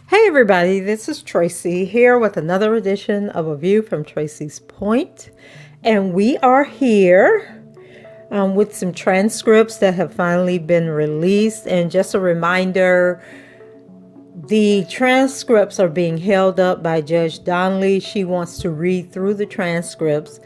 Hey everybody, this is Tracy here with another edition of A View from Tracy's Point. And we are here with some transcripts that have finally been released. And just a reminder, the transcripts are being held up by Judge Donnelly. She wants to read through the transcripts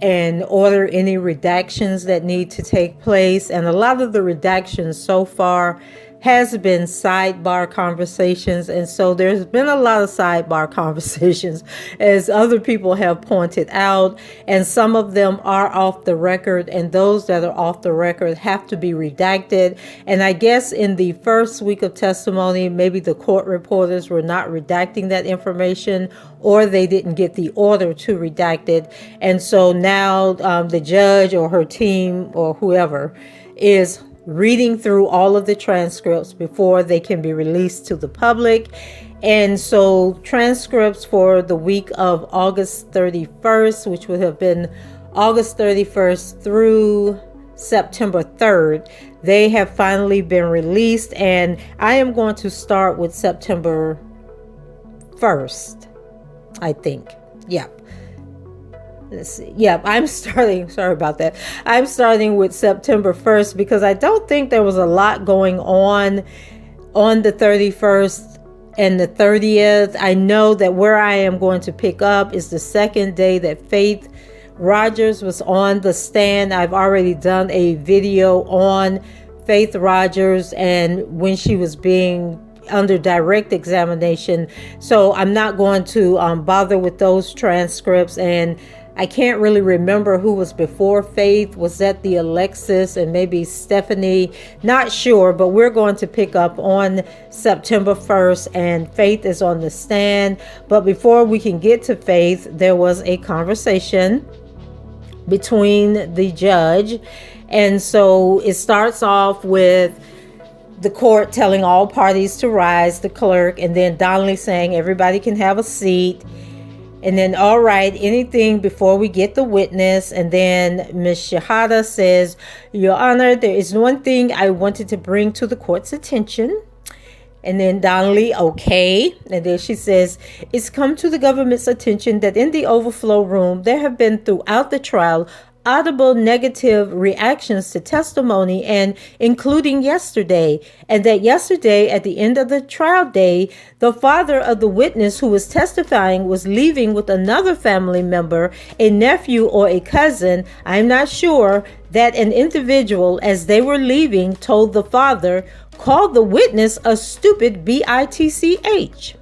and order any redactions that need to take place. And a lot of the redactions so far has been sidebar conversations. And so there's been a lot of sidebar conversations, as other people have pointed out. And some of them are off the record, and those that are off the record have to be redacted. And I guess in the first week of testimony, maybe the court reporters were not redacting that information, or they didn't get the order to redact it. And so now the judge or her team or whoever is reading through all of the transcripts before they can be released to the public. And so transcripts for the week of August 31st, which would have been August 31st through September 3rd, they have finally been released. And I am going to start with September 1st, I think. Yep. Let's see. Yeah, I'm starting. Sorry about that. I'm starting with September 1st because I don't think there was a lot going on the 31st and the 30th. I know that where I am going to pick up is the second day that Faith Rogers was on the stand. I've already done a video on Faith Rogers and when she was being under direct examination. So I'm not going to bother with those transcripts. And I can't really remember who was before Faith. Was that the Alexis and maybe Stephanie? Not sure, but we're going to pick up on September 1st, and Faith is on the stand. But before we can get to Faith, there was a conversation between the judge. And so it starts off with the court telling all parties to rise, the clerk, and then Donnelly saying everybody can have a seat. And then, all right, anything before we get the witness. And then Ms. Shahada says, Your Honor, there is one thing I wanted to bring to the court's attention. And then Donnelly, okay. And then she says, it's come to the government's attention that in the overflow room, there have been throughout the trial audible negative reactions to testimony, and including yesterday, and that yesterday at the end of the trial day, the father of the witness who was testifying was leaving with another family member, a nephew or a cousin, I'm not sure, that an individual as they were leaving told the father, called the witness a stupid bitch.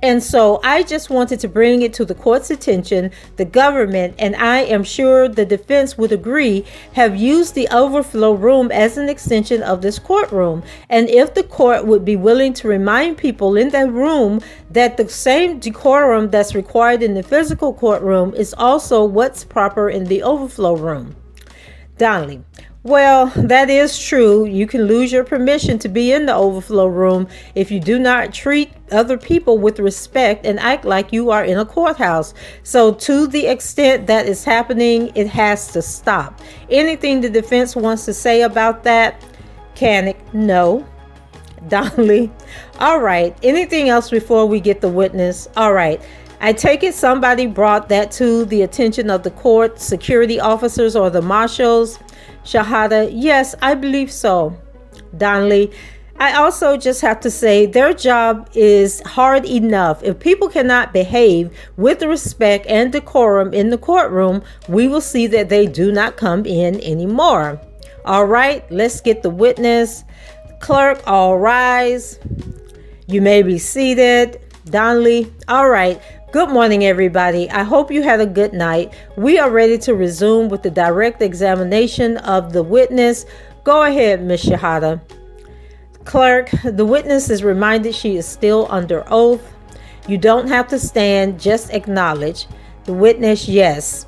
And so I just wanted to bring it to the court's attention. The government, and I am sure the defense would agree, have used the overflow room as an extension of this courtroom. And if the court would be willing to remind people in that room that the same decorum that's required in the physical courtroom is also what's proper in the overflow room. Donnelly, well, that is true. You can lose your permission to be in the overflow room if you do not treat other people with respect and act like you are in a courthouse. So to the extent that is happening, it has to stop. Anything the defense wants to say about that? Canick, no. Donnelly, all right. Anything else before we get the witness? All right. I take it somebody brought that to the attention of the court, security officers or the marshals. Shahada, yes, I believe so. Donnelly, I also just have to say their job is hard enough. If people cannot behave with respect and decorum in the courtroom, we will see that they do not come in anymore. All right, let's get the witness. Clerk, all rise. You may be seated. Donnelly, all right. Good morning, everybody. I hope you had a good night. We are ready to resume with the direct examination of the witness. Go ahead, Ms. Shahada. Clerk, the witness is reminded she is still under oath. You don't have to stand, just acknowledge. The witness, yes.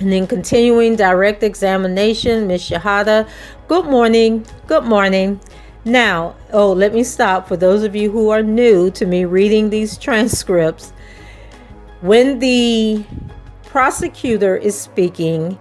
And then continuing direct examination, Ms. Shahada, good morning, good morning. Now, let me stop for those of you who are new to me reading these transcripts. When the prosecutor is speaking,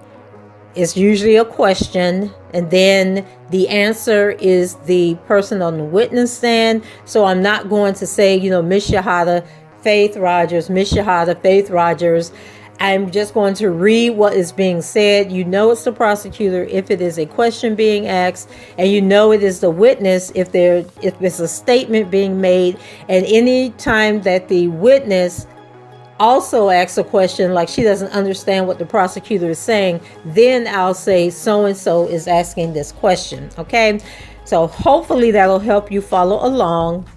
it's usually a question, and then the answer is the person on the witness stand. So I'm not going to say, Ms. Shahada, Faith Rogers, Ms. Shahada, Faith Rogers. I'm just going to read what is being said. It's the prosecutor if it is a question being asked, and it is the witness if it's a statement being made. And any time that the witness also asks a question like she doesn't understand what the prosecutor is saying, then I'll say so-and-so is asking this question. Okay, so hopefully that'll help you follow along.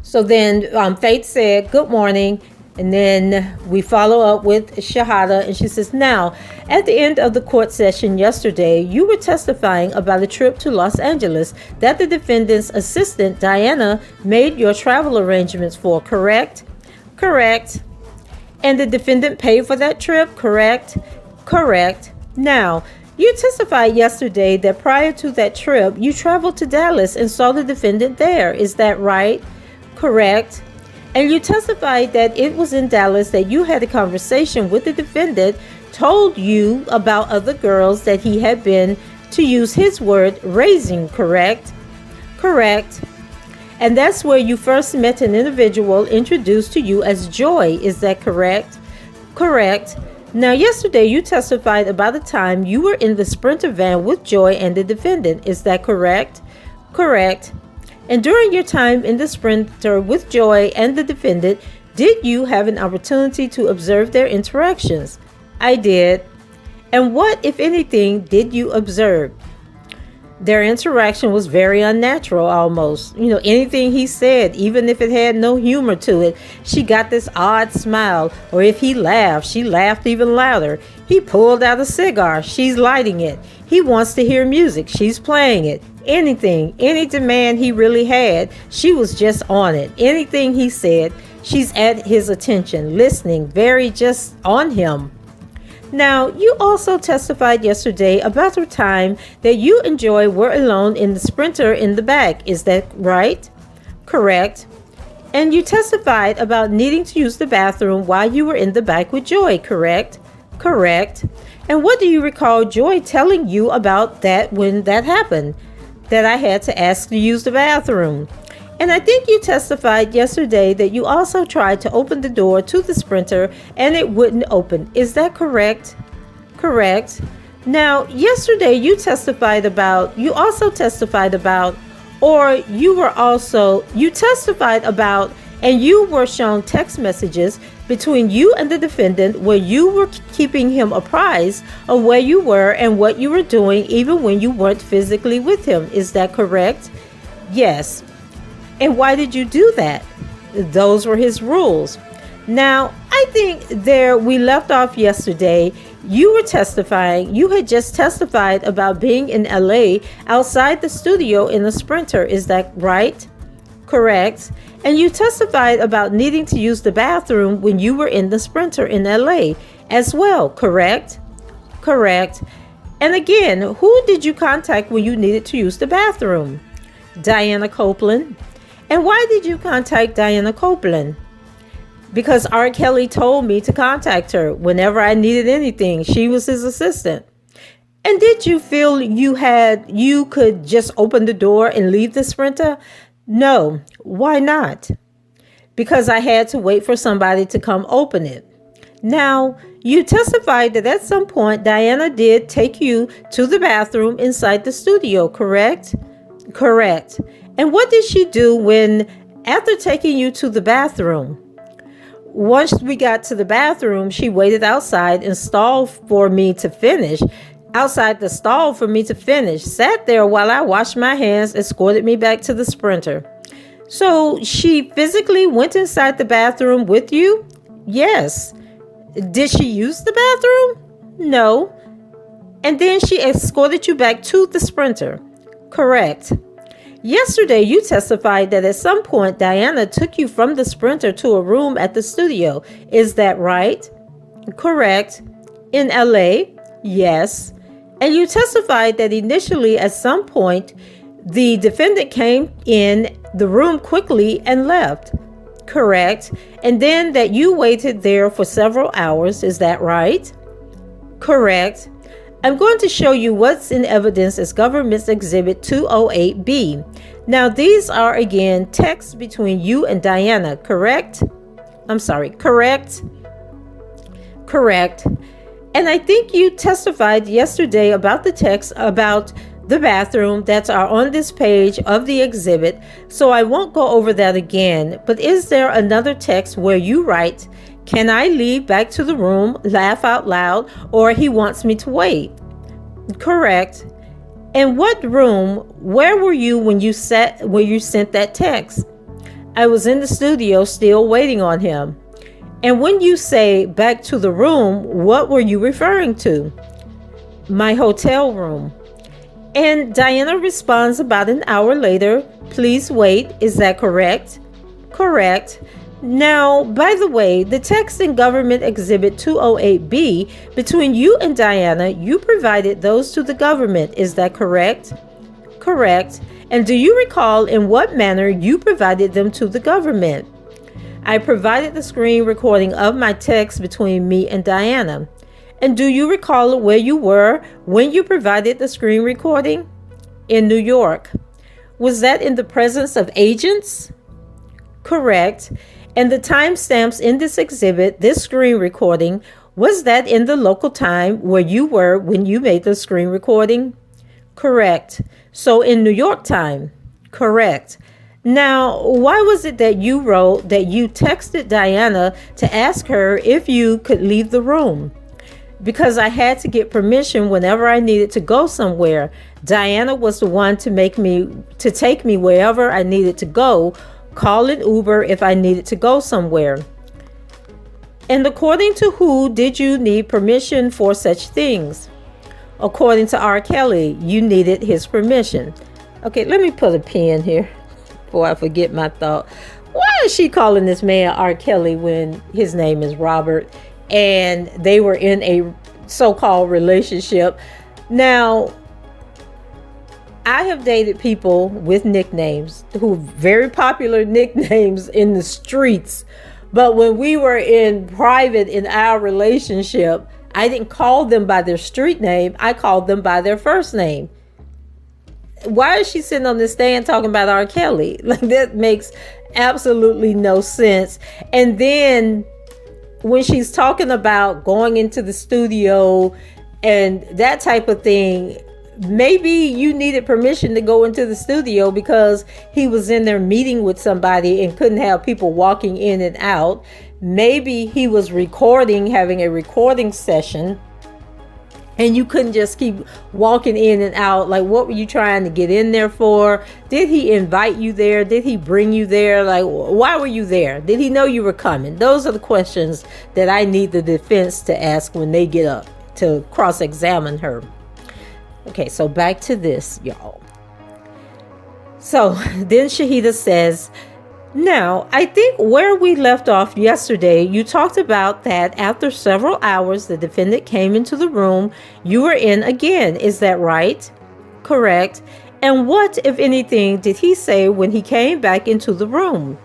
So then Faith said, good morning. And then we follow up with Shahada, and she says, now, at the end of the court session yesterday, you were testifying about a trip to Los Angeles that the defendant's assistant, Diana, made your travel arrangements for, correct? Correct. And the defendant paid for that trip, correct? Correct. Now, you testified yesterday that prior to that trip, you traveled to Dallas and saw the defendant there. Is that right? Correct. And you testified that it was in Dallas that you had a conversation with the defendant, told you about other girls that he had been, to use his word, raising, correct? Correct. And that's where you first met an individual introduced to you as Joy. Is that correct? Correct. Now, yesterday you testified about the time you were in the Sprinter van with Joy and the defendant. Is that correct? Correct. And during your time in the Sprinter with Joy and the defendant, did you have an opportunity to observe their interactions? I did. And what, if anything, did you observe? Their interaction was very unnatural almost. Anything he said, even if it had no humor to it, she got this odd smile. Or if he laughed, she laughed even louder. He pulled out a cigar, she's lighting it. He wants to hear music, she's playing it. Anything, any demand he really had, she was just on it. Anything he said, she's at his attention, listening, very just on him. Now, you also testified yesterday about the time that you and Joy were alone in the Sprinter in the back. Is that right? Correct. And you testified about needing to use the bathroom while you were in the back with Joy, correct? Correct. And what do you recall Joy telling you about that when that happened? That I had to ask to use the bathroom. And I think you testified yesterday that you also tried to open the door to the Sprinter and it wouldn't open. Is that correct? Correct. Now, yesterday you testified about, and you were shown text messages between you and the defendant where you were keeping him apprised of where you were and what you were doing even when you weren't physically with him. Is that correct? Yes. And why did you do that? Those were his rules. Now, I think we left off yesterday. You had just testified about being in LA outside the studio in a Sprinter. Is that right? Correct. And you testified about needing to use the bathroom when you were in the Sprinter in LA as well, correct? Correct. And again, who did you contact when you needed to use the bathroom? Diana Copeland. And why did you contact Diana Copeland? Because R. Kelly told me to contact her whenever I needed anything. She was his assistant. And did you feel you could just open the door and leave the Sprinter? No. Why not? Because I had to wait for somebody to come open it. Now, you testified that at some point Diana did take you to the bathroom inside the studio, correct? Correct. And what did she do after taking you to the bathroom? Once we got to the bathroom, she waited outside and stalled for me to finish. Outside the stall for me to finish, sat there while I washed my hands, escorted me back to the Sprinter. So she physically went inside the bathroom with you? Yes. Did she use the bathroom? No. And then she escorted you back to the Sprinter? Correct. Yesterday, you testified that at some point Diana took you from the Sprinter to a room at the studio. Is that right? Correct. In LA? Yes. And you testified that initially at some point the defendant came in the room quickly and left. Correct. And then that you waited there for several hours. Is that right? Correct. I'm going to show you what's in evidence as Government's Exhibit 208B. Now, these are again texts between you and Diana, correct? Correct. Correct. And I think you testified yesterday about the text about the bathroom that are on this page of the exhibit, so I won't go over that again. But is there another text where you write, "Can I leave back to the room, laugh out loud, or he wants me to wait"? Correct. In what room, where were you when you sent that text? I was in the studio still waiting on him. And when you say back to the room, what were you referring to? My hotel room. And Diana responds about an hour later, "Please wait." Is that correct? Correct. Now, by the way, the text in Government Exhibit 208B between you and Diana, you provided those to the government. Is that correct? Correct. And do you recall in what manner you provided them to the government? I provided the screen recording of my text between me and Diana. And do you recall where you were when you provided the screen recording? In New York. Was that in the presence of agents? Correct. And the timestamps in this exhibit, this screen recording, was that in the local time where you were when you made the screen recording? Correct. So in New York time? Correct. Now, why was it that you wrote that you texted Diana to ask her if you could leave the room? Because I had to get permission whenever I needed to go somewhere. Diana was the one to take me wherever I needed to go, call an Uber if I needed to go somewhere. And according to who did you need permission for such things? According to R. Kelly, you needed his permission. Okay, let me put a pin here before I forget my thought. Why is she calling this man R. Kelly when his name is Robert and they were in a so-called relationship? Now, I have dated people with nicknames who very popular nicknames in the streets. But when we were in private in our relationship, I didn't call them by their street name. I called them by their first name. Why is she sitting on this stand talking about R. Kelly? Like, that makes absolutely no sense. And then when she's talking about going into the studio and that type of thing, maybe you needed permission to go into the studio because he was in there meeting with somebody and couldn't have people walking in and out. Maybe he was recording, having a recording session, and you couldn't just keep walking in and out. Like, what were you trying to get in there for? Did he invite you there? Did he bring you there? Like, why were you there? Did he know you were coming? Those are the questions that I need the defense to ask when they get up to cross-examine her. Okay, so back to this, y'all. So then Shahida says, now, I think where we left off yesterday, you talked about that after several hours, the defendant came into the room you were in again. Is that right? Correct. And what, if anything, did he say when he came back into the room?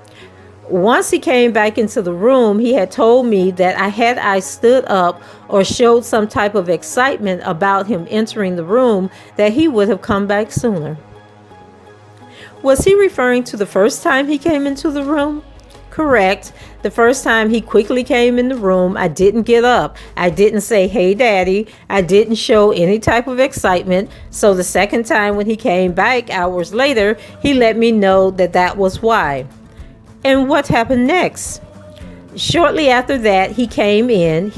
Once he came back into the room, he had told me that I stood up or showed some type of excitement about him entering the room, that he would have come back sooner. Was he referring to the first time he came into the room? Correct. The first time he quickly came in the room, I didn't get up. I didn't say, "Hey, Daddy." I didn't show any type of excitement. So the second time when he came back hours later, he let me know that that was why. And what happened next? Shortly after that, he came in.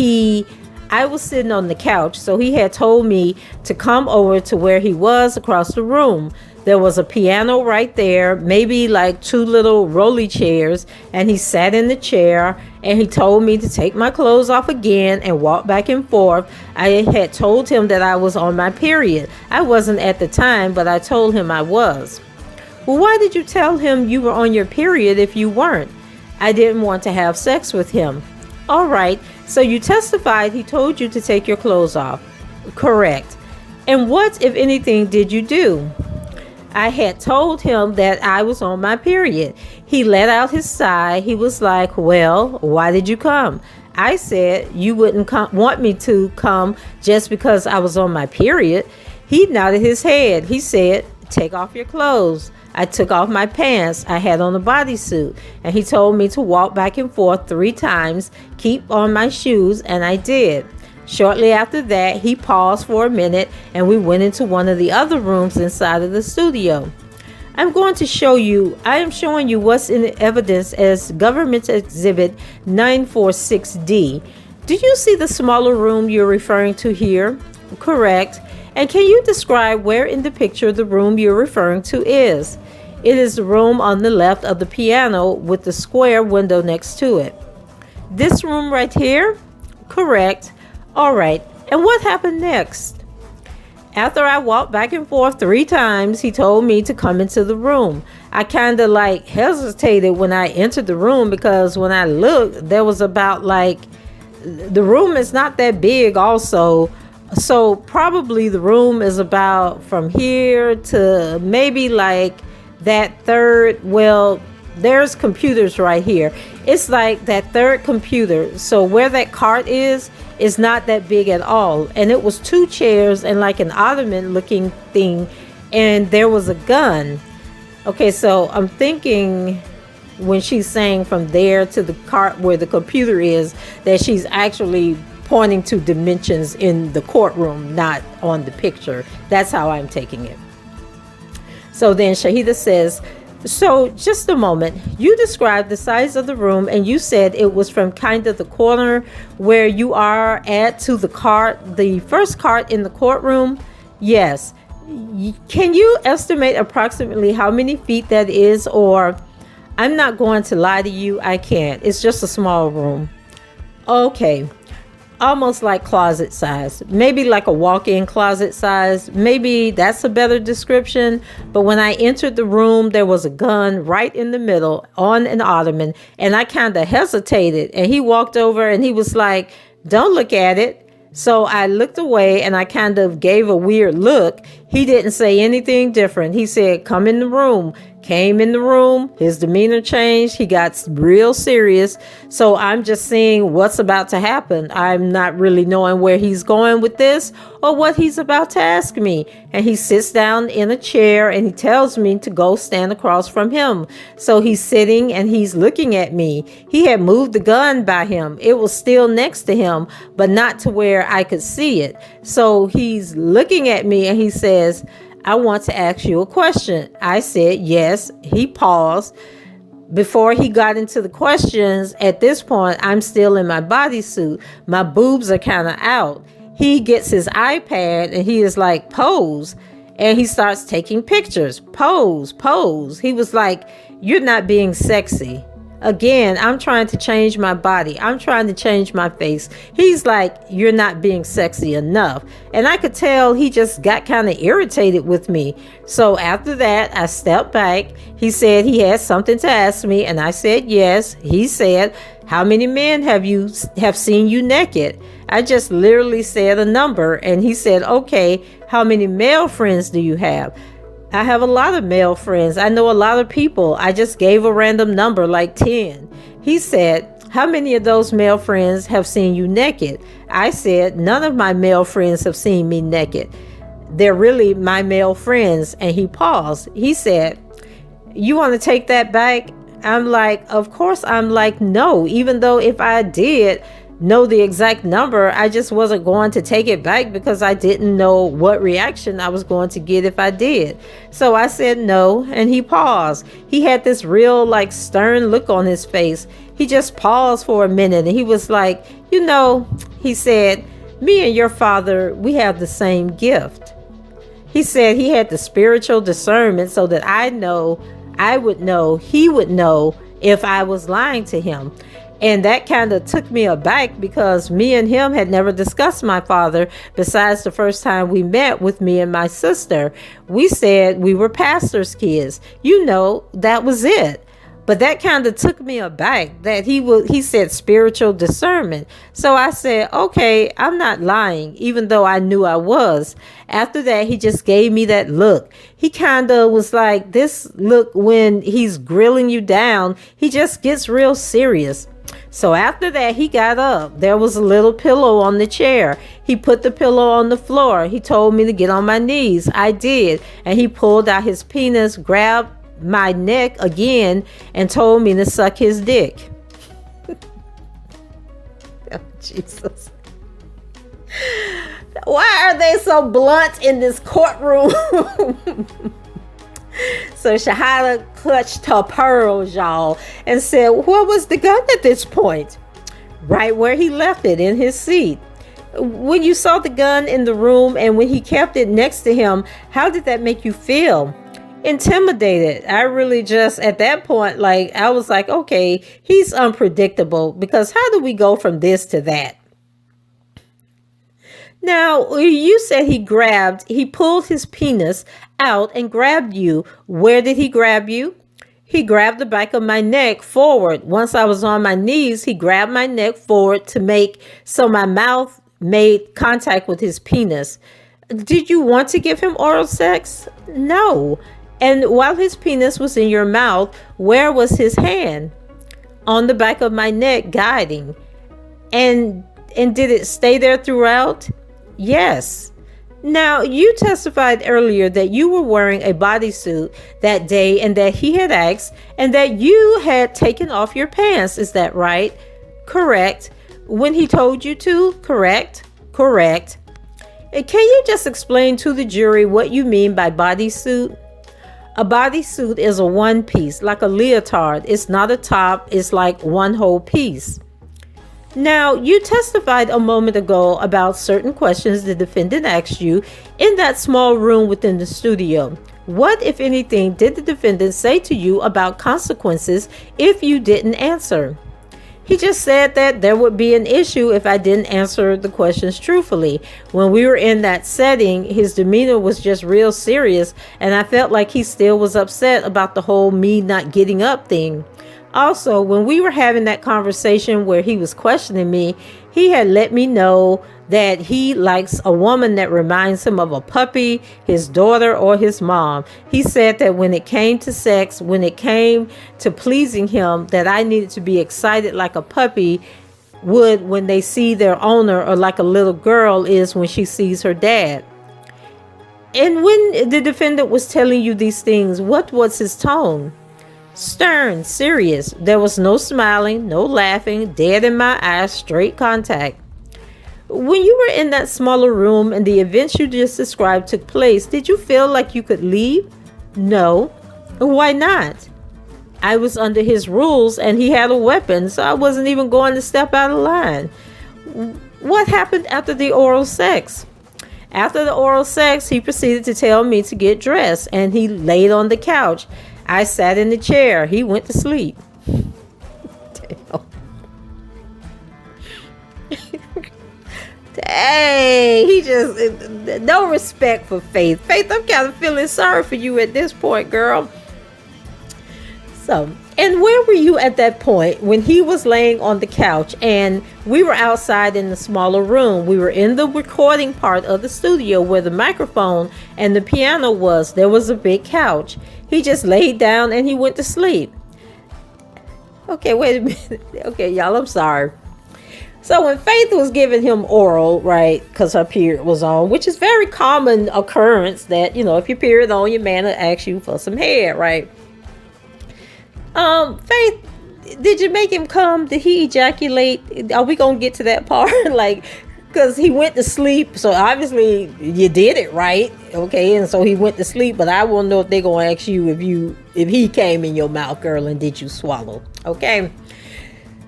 I was sitting on the couch, so he had told me to come over to where he was across the room. There was a piano right there, maybe like 2 little rolly chairs, and he sat in the chair and he told me to take my clothes off again and walk back and forth. I had told him that I was on my period. I wasn't at the time, but I told him I was. Well, why did you tell him you were on your period if you weren't? I didn't want to have sex with him. All right, so you testified he told you to take your clothes off. Correct. And what, if anything, did you do? I had told him that I was on my period. He let out his sigh. He was like, well, why did you come? I said, you wouldn't want me to come just because I was on my period. He nodded his head. He said, take off your clothes. I took off my pants. I had on a bodysuit. And he told me to walk back and forth 3 times, keep on my shoes, and I did. Shortly after that, he paused for a minute and we went into one of the other rooms inside of the studio. I am showing you what's in the evidence as Government Exhibit 946D. Do you see the smaller room you're referring to here? Correct. And can you describe where in the picture the room you're referring to is? It is the room on the left of the piano with the square window next to it. This room right here? Correct. All right, and what happened next? After I walked back and forth 3 times, he told me to come into the room. I kind of like hesitated when I entered the room because when I looked, there was about the room is not that big also. So probably the room is about from here to maybe like that third, well, there's computers right here. It's like that third computer. So where that cart is not that big at all. And it was 2 chairs and like an ottoman looking thing. And there was a gun. Okay, so I'm thinking when she's saying from there to the cart where the computer is, that she's actually pointing to dimensions in the courtroom, not on the picture. That's how I'm taking it. So then Shahida says, so just a moment, you described the size of the room and you said it was from kind of the corner where you are at to the cart, the first cart in the courtroom? Yes. Can you estimate approximately how many feet that is? Or I'm not going to lie to you, I can't. It's just a small room. Okay. Almost like closet size, maybe like a walk-in closet size. Maybe that's a better description. But when I entered the room, there was a gun right in the middle on an ottoman, and I kind of hesitated, and he walked over and he was like, don't look at it. So I looked away and I kind of gave a weird look. He didn't say anything different. He said, come in the room. Came in the room. His demeanor changed. He got real serious. So I'm just seeing what's about to happen. I'm not really knowing where he's going with this or what he's about to ask me. And he sits down in a chair and he tells me to go stand across from him. So he's sitting and he's looking at me. He had moved the gun by him. It was still next to him, but not to where I could see it. So he's looking at me and he says, I want to ask you a question. I said, yes. He paused. Before he got into the questions, at this point, I'm still in my bodysuit. My boobs are kind of out. He gets his iPad and he is like, pose. And he starts taking pictures. Pose, pose. He was like, you're not being sexy. Again, I'm trying to change my body. I'm trying to change my face. He's like, you're not being sexy enough. And I could tell he just got kind of irritated with me. So after that, I stepped back. He said he had something to ask me. And I said, yes. He said, how many men have seen you naked? I just literally said a number. And he said, okay, how many male friends do you have? I have a lot of male friends. I know a lot of people. I just gave a random number like 10. He said, how many of those male friends have seen you naked? I said, none of my male friends have seen me naked. They're really my male friends. And he paused. He said, you want to take that back? I'm like, of course. I'm like, no, even though if I did know the exact number, I just wasn't going to take it back because I didn't know what reaction I was going to get if I did. So I said no, and he paused. He had this real like stern look on his face. He just paused for a minute and he was like, you know, he said, me and your father, we have the same gift. He said he had the spiritual discernment so that I would know, he would know if I was lying to him. And that kind of took me aback because me and him had never discussed my father besides the first time we met with me and my sister. We said we were pastors' kids. That was it. But that kind of took me aback that he said spiritual discernment. So I said, okay, I'm not lying, even though I knew I was. After that, he just gave me that look. He kind of was like this look when he's grilling you down. He just gets real serious. So after that, he got up. There was a little pillow on the chair. He put the pillow on the floor. He told me to get on my knees. I did. And he pulled out his penis, grabbed my neck again, and told me to suck his dick. Oh, Jesus. Why are they so blunt in this courtroom? So Shahada clutched her pearls, y'all, and said, where was the gun at this point? Right where he left it, in his seat. When you saw the gun in the room and when he kept it next to him, how did that make you feel? Intimidated. I really just, at that point, I was like, okay, he's unpredictable, because how do we go from this to that? Now, you said he pulled his penis out and grabbed you. Where did he grab you? He grabbed the back of my neck forward. Once I was on my knees, he grabbed my neck forward so my mouth made contact with his penis. Did you want to give him oral sex? No. And while his penis was in your mouth, where was his hand? On the back of my neck, guiding. And did it stay there throughout? Yes. Now, you testified earlier that you were wearing a bodysuit that day and that he had asked, and that you had taken off your pants. Is that right? Correct. When he told you to? Correct. Correct. Can you just explain to the jury what you mean by bodysuit? A bodysuit is a one piece, like a leotard. It's not a top. It's like one whole piece. Now, you testified a moment ago about certain questions the defendant asked you in that small room within the studio. What, if anything, did the defendant say to you about consequences if you didn't answer? He just said that there would be an issue if I didn't answer the questions truthfully. When we were in that setting, his demeanor was just real serious, and I felt like he still was upset about the whole me not getting up thing. Also, when we were having that conversation where he was questioning me, he had let me know that he likes a woman that reminds him of a puppy, his daughter, or his mom. He said that when it came to sex, when it came to pleasing him, that I needed to be excited like a puppy would when they see their owner, or like a little girl is when she sees her dad. And when the defendant was telling you these things, what was his tone? Stern, serious. There was no smiling, no laughing, dead in my eyes, straight contact. When you were in that smaller room and the events you just described took place, did you feel like you could leave? No. Why not? I was under his rules and he had a weapon, so I wasn't even going to step out of line. What happened after the oral sex? After the oral sex, he proceeded to tell me to get dressed, and he laid on the couch. I sat in the chair. He went to sleep. Damn. Dang, he just, no respect for Faith. Faith, I'm kind of feeling sorry for you at this point, girl. So, and where were you at that point when he was laying on the couch and we were outside in the smaller room? We were in the recording part of the studio where the microphone and the piano was. There was a big couch. He just laid down and he went to sleep. Okay, wait a minute. Okay, y'all, I'm sorry. So when Faith was giving him oral, right, because her period was on, which is very common occurrence that, you know, if your period on, your man will ask you for some head, right? Faith, did you make him come? Did he ejaculate? Are we gonna get to that part? Like, because he went to sleep, so obviously you did it right, okay? And so he went to sleep, but I want to know if they're gonna ask you if he came in your mouth, girl, and did you swallow? Okay.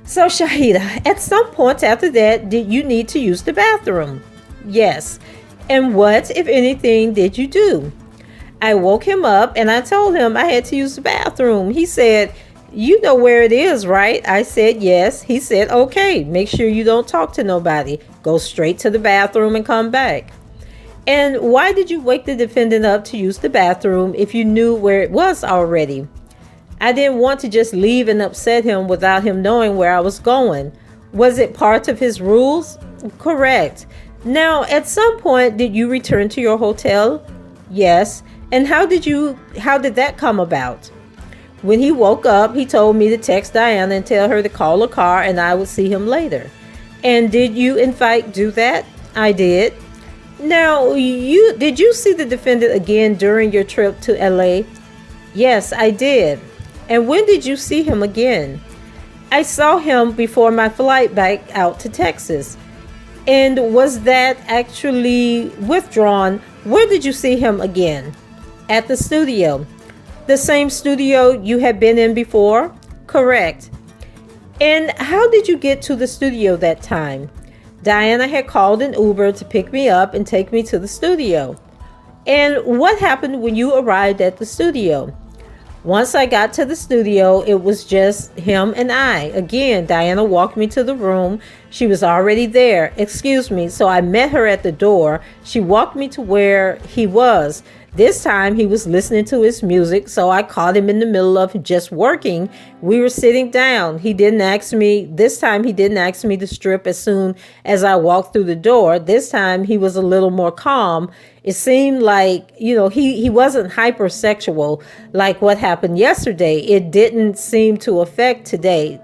So Shahida, at some point after that, did you need to use the bathroom? Yes. And what, if anything, did you do? I woke him up and I told him I had to use the bathroom. He said, you know where it is, right? I said, yes. He said, okay, make sure you don't talk to nobody. Go straight to the bathroom and come back. And why did you wake the defendant up to use the bathroom if you knew where it was already? I didn't want to just leave and upset him without him knowing where I was going. Was it part of his rules? Correct. Now, at some point, did you return to your hotel? Yes. And how did that come about? When he woke up, he told me to text Diana and tell her to call a car and I would see him later. And did you in fact do that? I did. Now, did you see the defendant again during your trip to LA? Yes, I did. And when did you see him again? I saw him before my flight back out to Texas. And was that actually withdrawn? Where did you see him again? At the studio. The same studio you had been in before? Correct. And how did you get to the studio that time? Diana had called an Uber to pick me up and take me to the studio. And what happened when you arrived at the studio? Once I got to the studio, it was just him and I. Again, Diana walked me to the room. She was already there. Excuse me. So I met her at the door. She walked me to where he was. This time he was listening to his music, so I caught him in the middle of just working. We were sitting down. This time he didn't ask me to strip as soon as I walked through the door. This time he was a little more calm. It seemed like, he wasn't hypersexual like what happened yesterday. It didn't seem to affect today.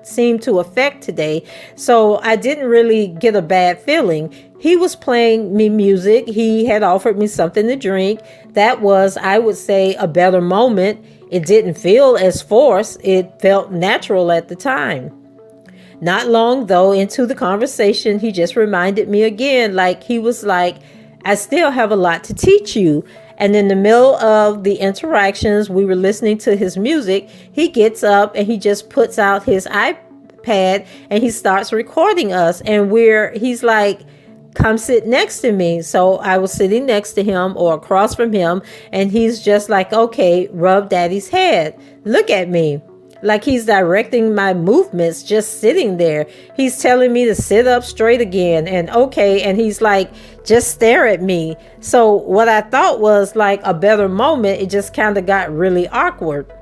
So I didn't really get a bad feeling. He was playing me music. He had offered me something to drink. That was, I would say, a better moment. It didn't feel as forced. It felt natural at the time. Not long, though, into the conversation, he just reminded me again, he was like, I still have a lot to teach you. And in the middle of the interactions, we were listening to his music. He gets up and he just puts out his iPad and he starts recording us. And he's like, come sit next to me. So I was sitting next to him or across from him. And he's just like, okay, rub daddy's head. Look at me. Like he's directing my movements just sitting there. He's telling me to sit up straight again. And okay. And he's like, just stare at me. So what I thought was like a better moment, it just kind of got really awkward.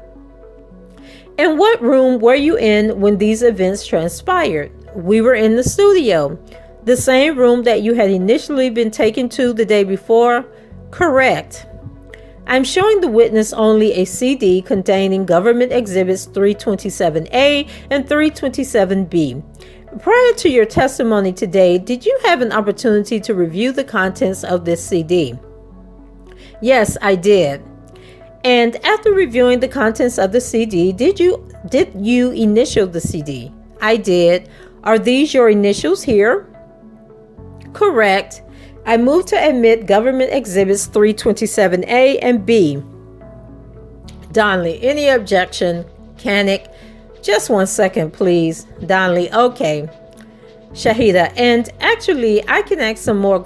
And what room were you in when these events transpired? We were in the studio. The same room that you had initially been taken to the day before? Correct. I'm showing the witness only a CD containing government exhibits 327A and 327B. Prior to your testimony today, did you have an opportunity to review the contents of this CD? Yes, I did. And after reviewing the contents of the CD, did you initial the CD? I did. Are these your initials here? Correct. I move to admit government exhibits 327A and B. Donnelly, any objection? Canick, just 1 second, please. Donnelly, okay. Shahida, and actually, I can ask some more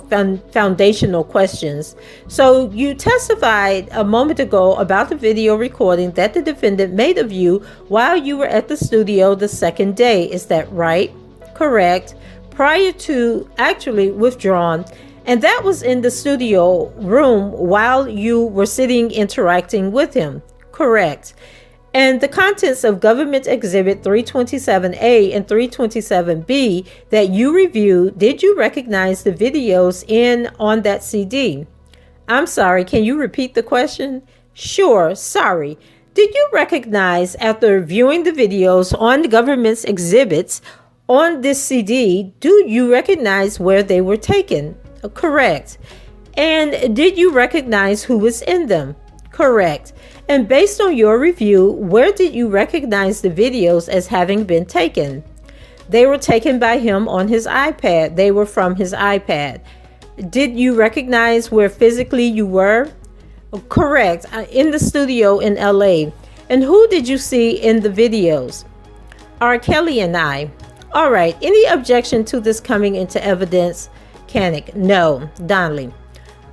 foundational questions. So you testified a moment ago about the video recording that the defendant made of you while you were at the studio the second day. Is that right? Correct. Prior to actually withdrawn. And that was in the studio room while you were sitting interacting with him. Correct. And the contents of government exhibit 327A and 327B that you reviewed, did you recognize the videos on that CD? I'm sorry, can you repeat the question? Sure, sorry. Did you recognize after viewing the videos on the government's exhibits on this CD, do you recognize where they were taken? Correct. And did you recognize who was in them? Correct. And based on your review, where did you recognize the videos as having been taken? They were taken by him on his iPad. They were from his iPad. Did you recognize where physically you were? Correct. In the studio in LA. And who did you see in the videos? R. Kelly and I. All right. Any objection to this coming into evidence? Canick, no. Donnelly.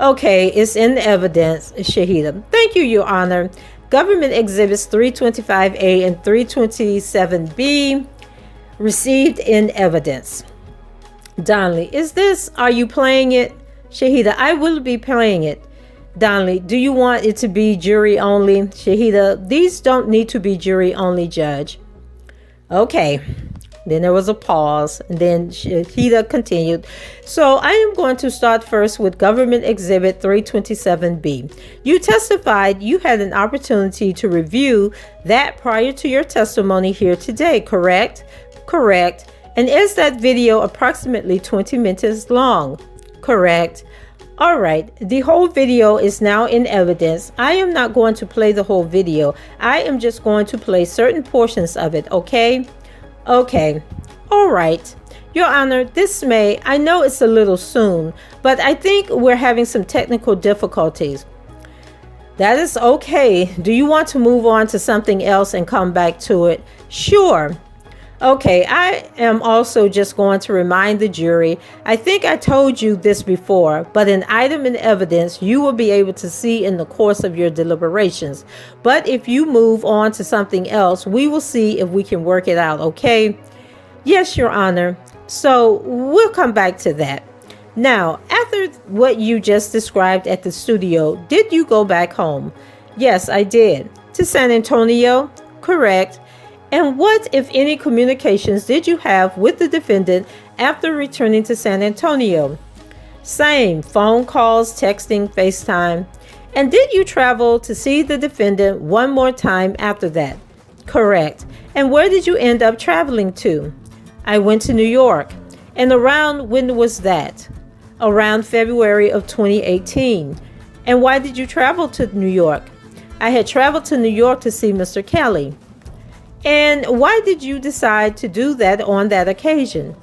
Okay, it's in evidence, Shahida. Thank you, Your Honor. Government Exhibits 325A and 327B received in evidence. Donnelly, are you playing it? Shahida, I will be playing it. Donnelly, do you want it to be jury only? Shahida, these don't need to be jury only, Judge. Okay. Then there was a pause, and then Shahida continued. So I am going to start first with Government Exhibit 327B. You testified you had an opportunity to review that prior to your testimony here today, correct? Correct. And is that video approximately 20 minutes long? Correct. All right, the whole video is now in evidence. I am not going to play the whole video. I am just going to play certain portions of it, okay? Okay, all right. Your Honor, I know it's a little soon, but I think we're having some technical difficulties. That is okay. Do you want to move on to something else and come back to it? Sure. Okay, I am also just going to remind the jury, I think I told you this before, but an item in evidence you will be able to see in the course of your deliberations. But if you move on to something else, we will see if we can work it out, okay? Yes, Your Honor. So we'll come back to that. Now, after what you just described at the studio, did you go back home? Yes, I did. To San Antonio? Correct. And what, if any, communications did you have with the defendant after returning to San Antonio? Same, phone calls, texting, FaceTime. And did you travel to see the defendant one more time after that? Correct. And where did you end up traveling to? I went to New York. And around when was that? Around February of 2018. And why did you travel to New York? I had traveled to New York to see Mr. Kelly. And why did you decide to do that on that occasion?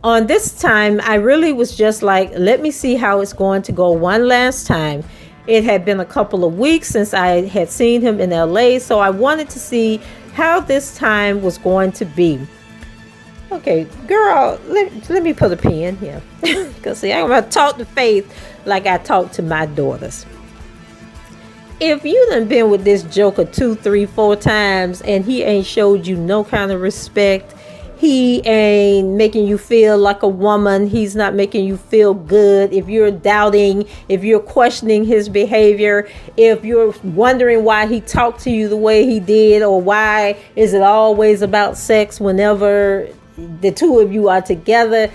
On this time, I really was just like, let me see how it's going to go one last time. It had been a couple of weeks since I had seen him in LA, so I wanted to see how this time was going to be. Okay, girl, let me put a pin here. Because see, I'm going to talk to Faith like I talk to my daughters. If you done been with this joker 2, 3, 4 times and he ain't showed you no kind of respect, he ain't making you feel like a woman, he's not making you feel good, if you're doubting, if you're questioning his behavior, if you're wondering why he talked to you the way he did, or why is it always about sex whenever the two of you are together,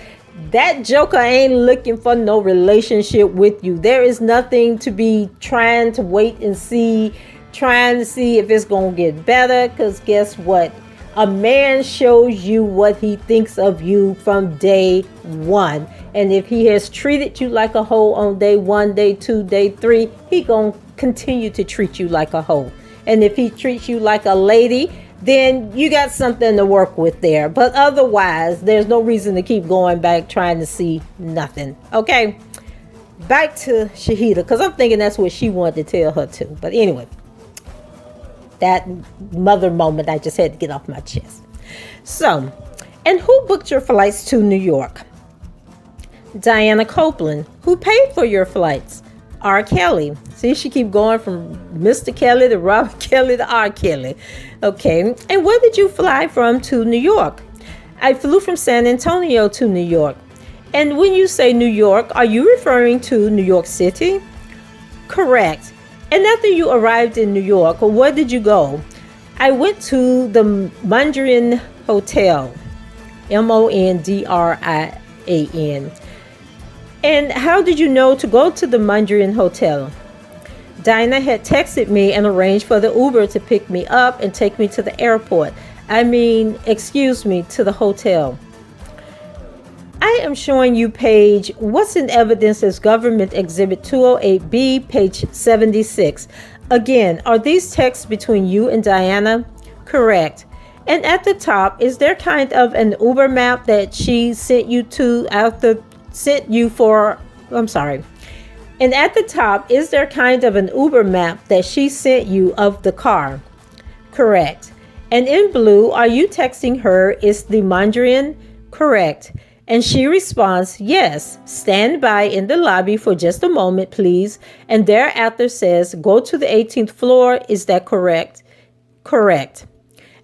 that joker ain't looking for no relationship with you. There is nothing to be trying to wait and see, trying to see if it's going to get better. Because guess what? A man shows you what he thinks of you from day one. And if he has treated you like a hoe on day 1, day 2, day 3, he going to continue to treat you like a hoe. And if he treats you like a lady, then you got something to work with there. But otherwise, there's no reason to keep going back trying to see nothing. Okay, back to Shahida, because I'm thinking that's what she wanted to tell her too. But anyway, that mother moment I just had to get off my chest. So, and who booked your flights to New York? Diana Copeland. Who paid for your flights? R. Kelly. See, she keep going from Mr. Kelly to Robert Kelly to R. Kelly. Okay. And where did you fly from to New York? I flew from San Antonio to New York. And when you say New York, are you referring to New York City? Correct. And after you arrived in New York, where did you go? I went to the Mondrian Hotel. Mondrian. And how did you know to go to the Mondrian Hotel? Dinah had texted me and arranged for the Uber to pick me up and take me to the airport. To the hotel. I am showing you page, what's in evidence as Government Exhibit 208B, page 76. Again, are these texts between you and Diana? Correct. And at the top, is there kind of an Uber map that she sent you to And at the top, is there kind of an Uber map that she sent you of the car? Correct. And in blue, are you texting her, is the Mondrian? Correct. And she responds, yes, stand by in the lobby for just a moment, please. And thereafter says, go to the 18th floor. Is that correct? Correct.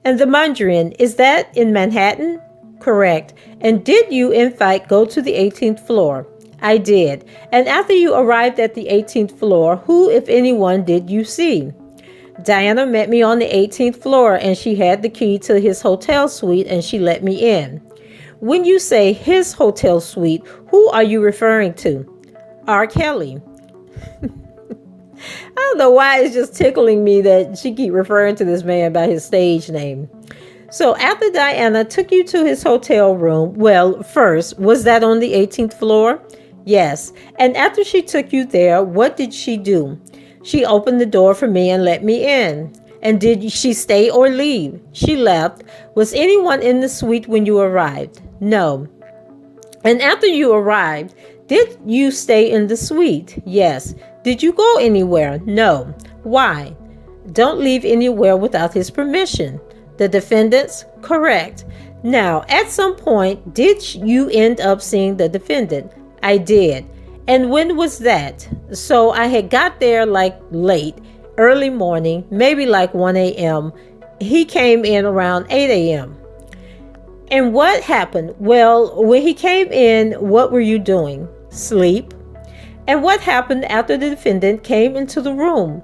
And the Mondrian, is that in Manhattan? Correct. And did you, in fact, go to the 18th floor? I did. And after you arrived at the 18th floor, who, if anyone, did you see? Diana met me on the 18th floor, and she had the key to his hotel suite, and she let me in. When you say his hotel suite, who are you referring to? R. Kelly. I don't know why it's just tickling me that she keep referring to this man by his stage name. So after Diana took you to his hotel room, well, first, was that on the 18th floor? Yes. And after she took you there, what did she do? She opened the door for me and let me in. And did she stay or leave? She left. Was anyone in the suite when you arrived? No. And after you arrived, did you stay in the suite? Yes. Did you go anywhere? No. Why? Don't leave anywhere without his permission. The defendants? Correct. Now, at some point, did you end up seeing the defendant? I did. And when was that? So I had got there like late, early morning, maybe like 1 a.m. He came in around 8 a.m. And what happened? Well, when he came in, what were you doing? Sleep. And what happened after the defendant came into the room?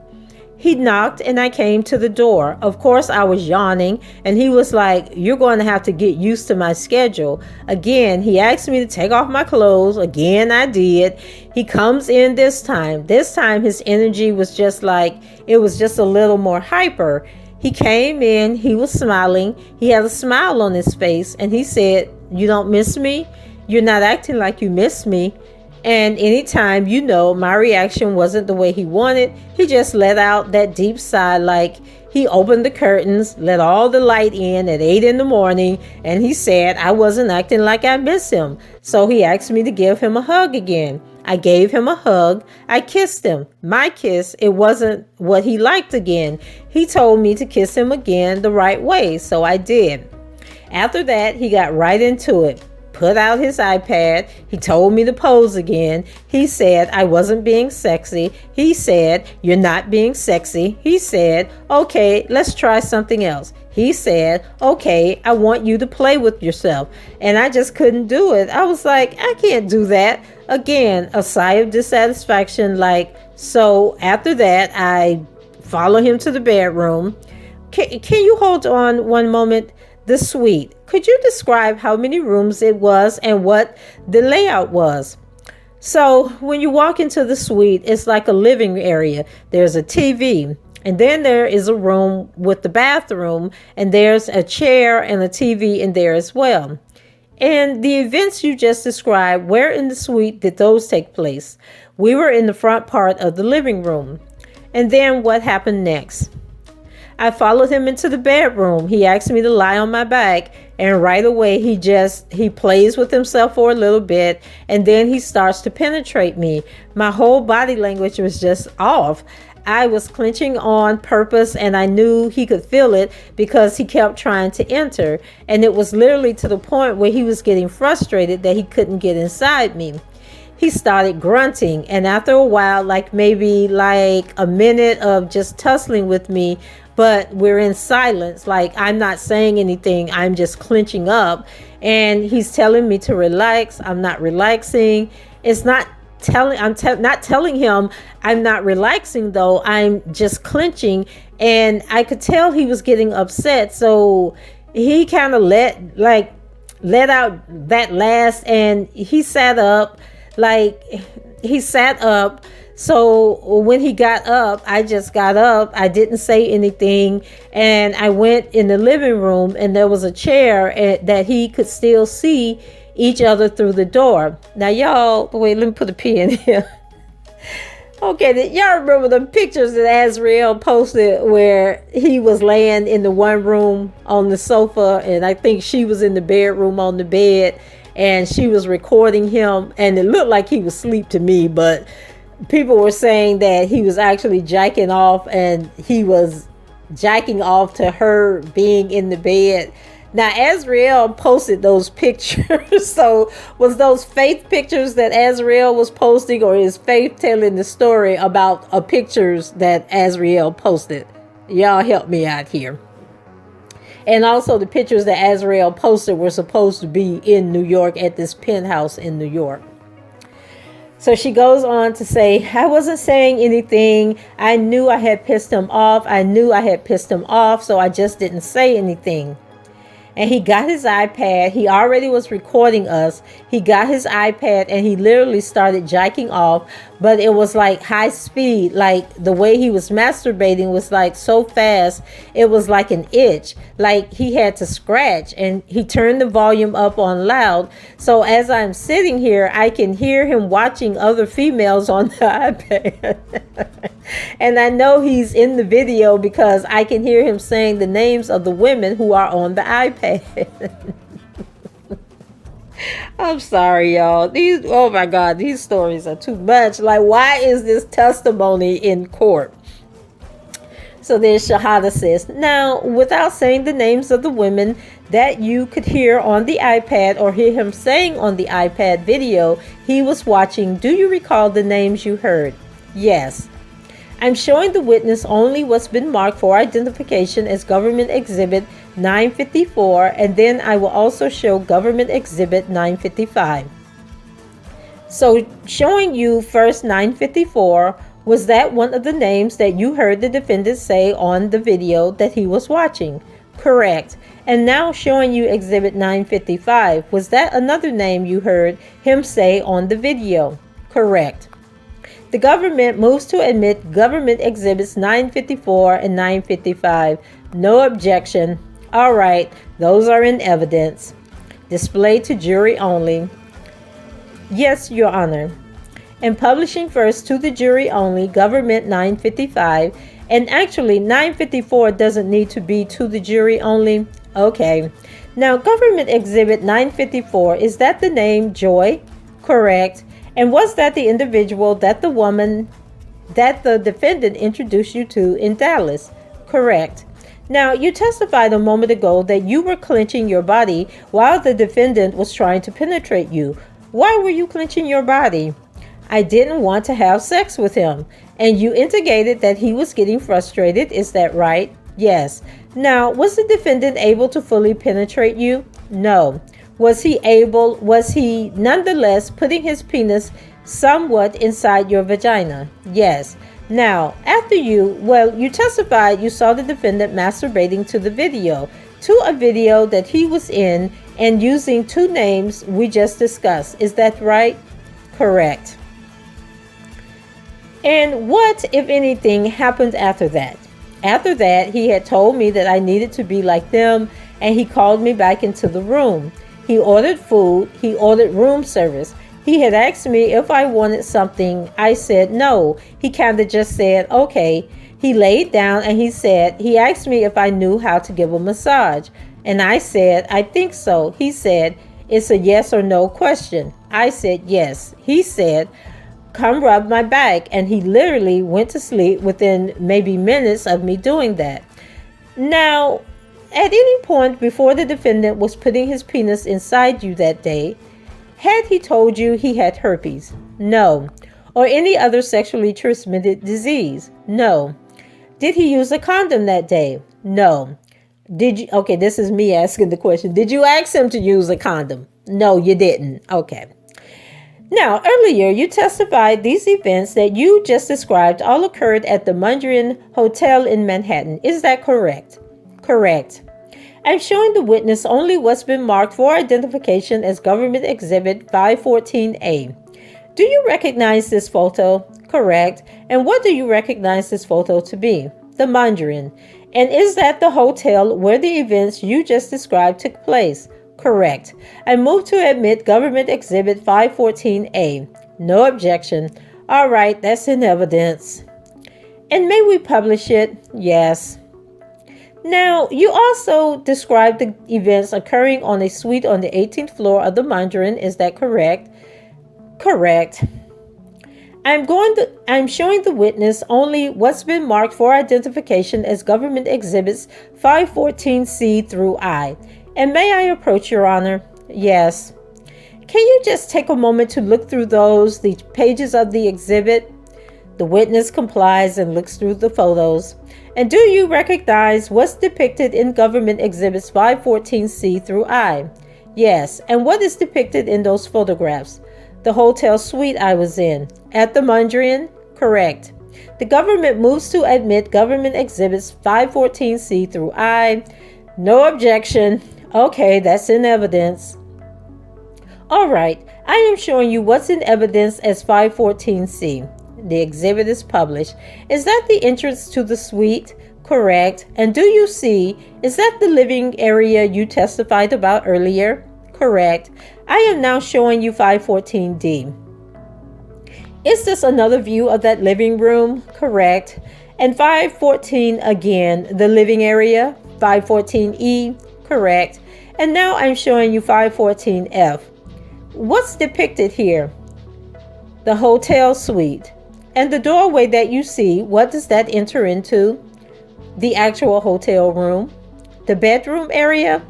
He knocked and I came to the door. Of course, I was yawning and he was like, you're going to have to get used to my schedule. Again, he asked me to take off my clothes. Again, I did. He comes in this time. This time his energy was just like, it was just a little more hyper. He came in, he was smiling. He had a smile on his face and he said, you don't miss me? You're not acting like you miss me. And anytime, my reaction wasn't the way he wanted. He just let out that deep sigh, like he opened the curtains, let all the light in at 8 in the morning, and he said I wasn't acting like I miss him. So he asked me to give him a hug again. I gave him a hug. I kissed him. My kiss, it wasn't what he liked again. He told me to kiss him again the right way, so I did. After that, he got right into it. Put out his iPad. He told me to pose again. He said I wasn't being sexy. He said, you're not being sexy. He said, okay, let's try something else. He said, okay, I want you to play with yourself. And I just couldn't do it. I was like, I can't do that. Again, a sigh of dissatisfaction. So after that, I follow him to the bedroom. Can you hold on one moment? The suite. Could you describe how many rooms it was and what the layout was? So when you walk into the suite, it's like a living area. There's a TV, and then there is a room with the bathroom, and there's a chair and a TV in there as well. And the events you just described, where in the suite did those take place? We were in the front part of the living room. And then what happened next? I followed him into the bedroom. He asked me to lie on my back, and right away he plays with himself for a little bit, and then he starts to penetrate me. My whole body language was just off. I was clenching on purpose, and I knew he could feel it because he kept trying to enter, and it was literally to the point where he was getting frustrated that he couldn't get inside me. He started grunting, and after a while, maybe a minute of just tussling with me, but we're in silence. I'm not saying anything. I'm just clenching up, and he's telling me to relax. I'm not relaxing. It's not not telling him I'm not relaxing though. I'm just clenching, and I could tell he was getting upset. So he kind of let out that last, and he sat up. So when he got up, I just got up. I didn't say anything, and I went in the living room, and there was a chair that he could still see each other through the door. Now, y'all, wait, let me put a pin here. Okay, y'all remember the pictures that Ariel posted where he was laying in the one room on the sofa, and I think she was in the bedroom on the bed, and she was recording him, and it looked like he was asleep to me, but people were saying that he was actually jacking off, and he was jacking off to her being in the bed. Now, Azriel posted those pictures. So, was those Faith pictures that Azriel was posting, or is Faith telling the story about pictures that Azriel posted? Y'all help me out here. And also, the pictures that Azriel posted were supposed to be in New York at this penthouse in New York. So she goes on to say, I wasn't saying anything. I knew I had pissed him off. So I just didn't say anything. And he got his iPad. He already was recording us. He got his iPad and he literally started jacking off. But it was like high speed. Like the way he was masturbating was like so fast. It was like an itch. Like he had to scratch. And he turned the volume up on loud. So as I'm sitting here, I can hear him watching other females on the iPad. And I know he's in the video because I can hear him saying the names of the women who are on the iPad. I'm sorry, y'all. Oh my God, these stories are too much. Like, why is this testimony in court? So then Shahada says, now, without saying the names of the women that you could hear on the iPad or hear him saying on the iPad video he was watching, do you recall the names you heard? Yes. I'm showing the witness only what's been marked for identification as Government Exhibit 954, and then I will also show Government Exhibit 955. So showing you first 954, was that one of the names that you heard the defendant say on the video that he was watching? Correct. And now showing you Exhibit 955, was that another name you heard him say on the video? Correct. The government moves to admit Government Exhibits 954 and 955. No objection. All right, those are in evidence. Display to jury only. Yes, Your Honor. And publishing first to the jury only, Government 955. And actually, 954 doesn't need to be to the jury only. Okay. Now, Government Exhibit 954, is that the name Joy? Correct. And was that the individual that the defendant introduced you to in Dallas? Correct. Now, you testified a moment ago that you were clenching your body while the defendant was trying to penetrate you. Why were you clenching your body? I didn't want to have sex with him. And you indicated that he was getting frustrated. Is that right? Yes. Now, was the defendant able to fully penetrate you? No. Was he nonetheless putting his penis somewhat inside your vagina? Yes. Now, after you testified you saw the defendant masturbating to a video that he was in and using two names we just discussed. Is that right? Correct. And what, if anything, happened after that? After that, he had told me that I needed to be like them, and he called me back into the room. He ordered food. He ordered room service. He had asked me if I wanted something. I said no. He kind of just said, okay. He laid down and he asked me if I knew how to give a massage. And I said, I think so. He said, it's a yes or no question. I said, yes. He said, come rub my back. And he literally went to sleep within maybe minutes of me doing that. Now, at any point before the defendant was putting his penis inside you that day, had he told you he had herpes? No. Or any other sexually transmitted disease? No. Did he use a condom that day? No. Okay, this is me asking the question. Did you ask him to use a condom? No, you didn't. Okay. Now, earlier you testified these events that you just described all occurred at the Mondrian Hotel in Manhattan. Is that correct? Correct. I'm showing the witness only what's been marked for identification as Government Exhibit 514A. Do you recognize this photo? Correct. And what do you recognize this photo to be? The Mondrian. And is that the hotel where the events you just described took place? Correct. I move to admit Government Exhibit 514A. No objection. All right, that's in evidence. And may we publish it? Yes. Now, you also described the events occurring on a suite on the 18th floor of the Mondrian. Is that correct? Correct. I'm showing the witness only what's been marked for identification as Government Exhibits 514C through I. And may I approach, Your Honor? Yes. Can you just take a moment to look through the pages of the exhibit? The witness complies and looks through the photos. And do you recognize what's depicted in Government Exhibits 514C through I? Yes. And what is depicted in those photographs? The hotel suite I was in. At the Mondrian? Correct. The government moves to admit Government Exhibits 514C through I. No objection. Okay, that's in evidence. All right, I am showing you what's in evidence as 514C. The exhibit is published. Is that the entrance to the suite? Correct. And do you see, is that the living area you testified about earlier? Correct. I am now showing you 514D. Is this another view of that living room? Correct. And 514 again, the living area. 514E, correct. And now I'm showing you 514F. What's depicted here? The hotel suite. And the doorway that you see, what does that enter into? The actual hotel room. The bedroom area?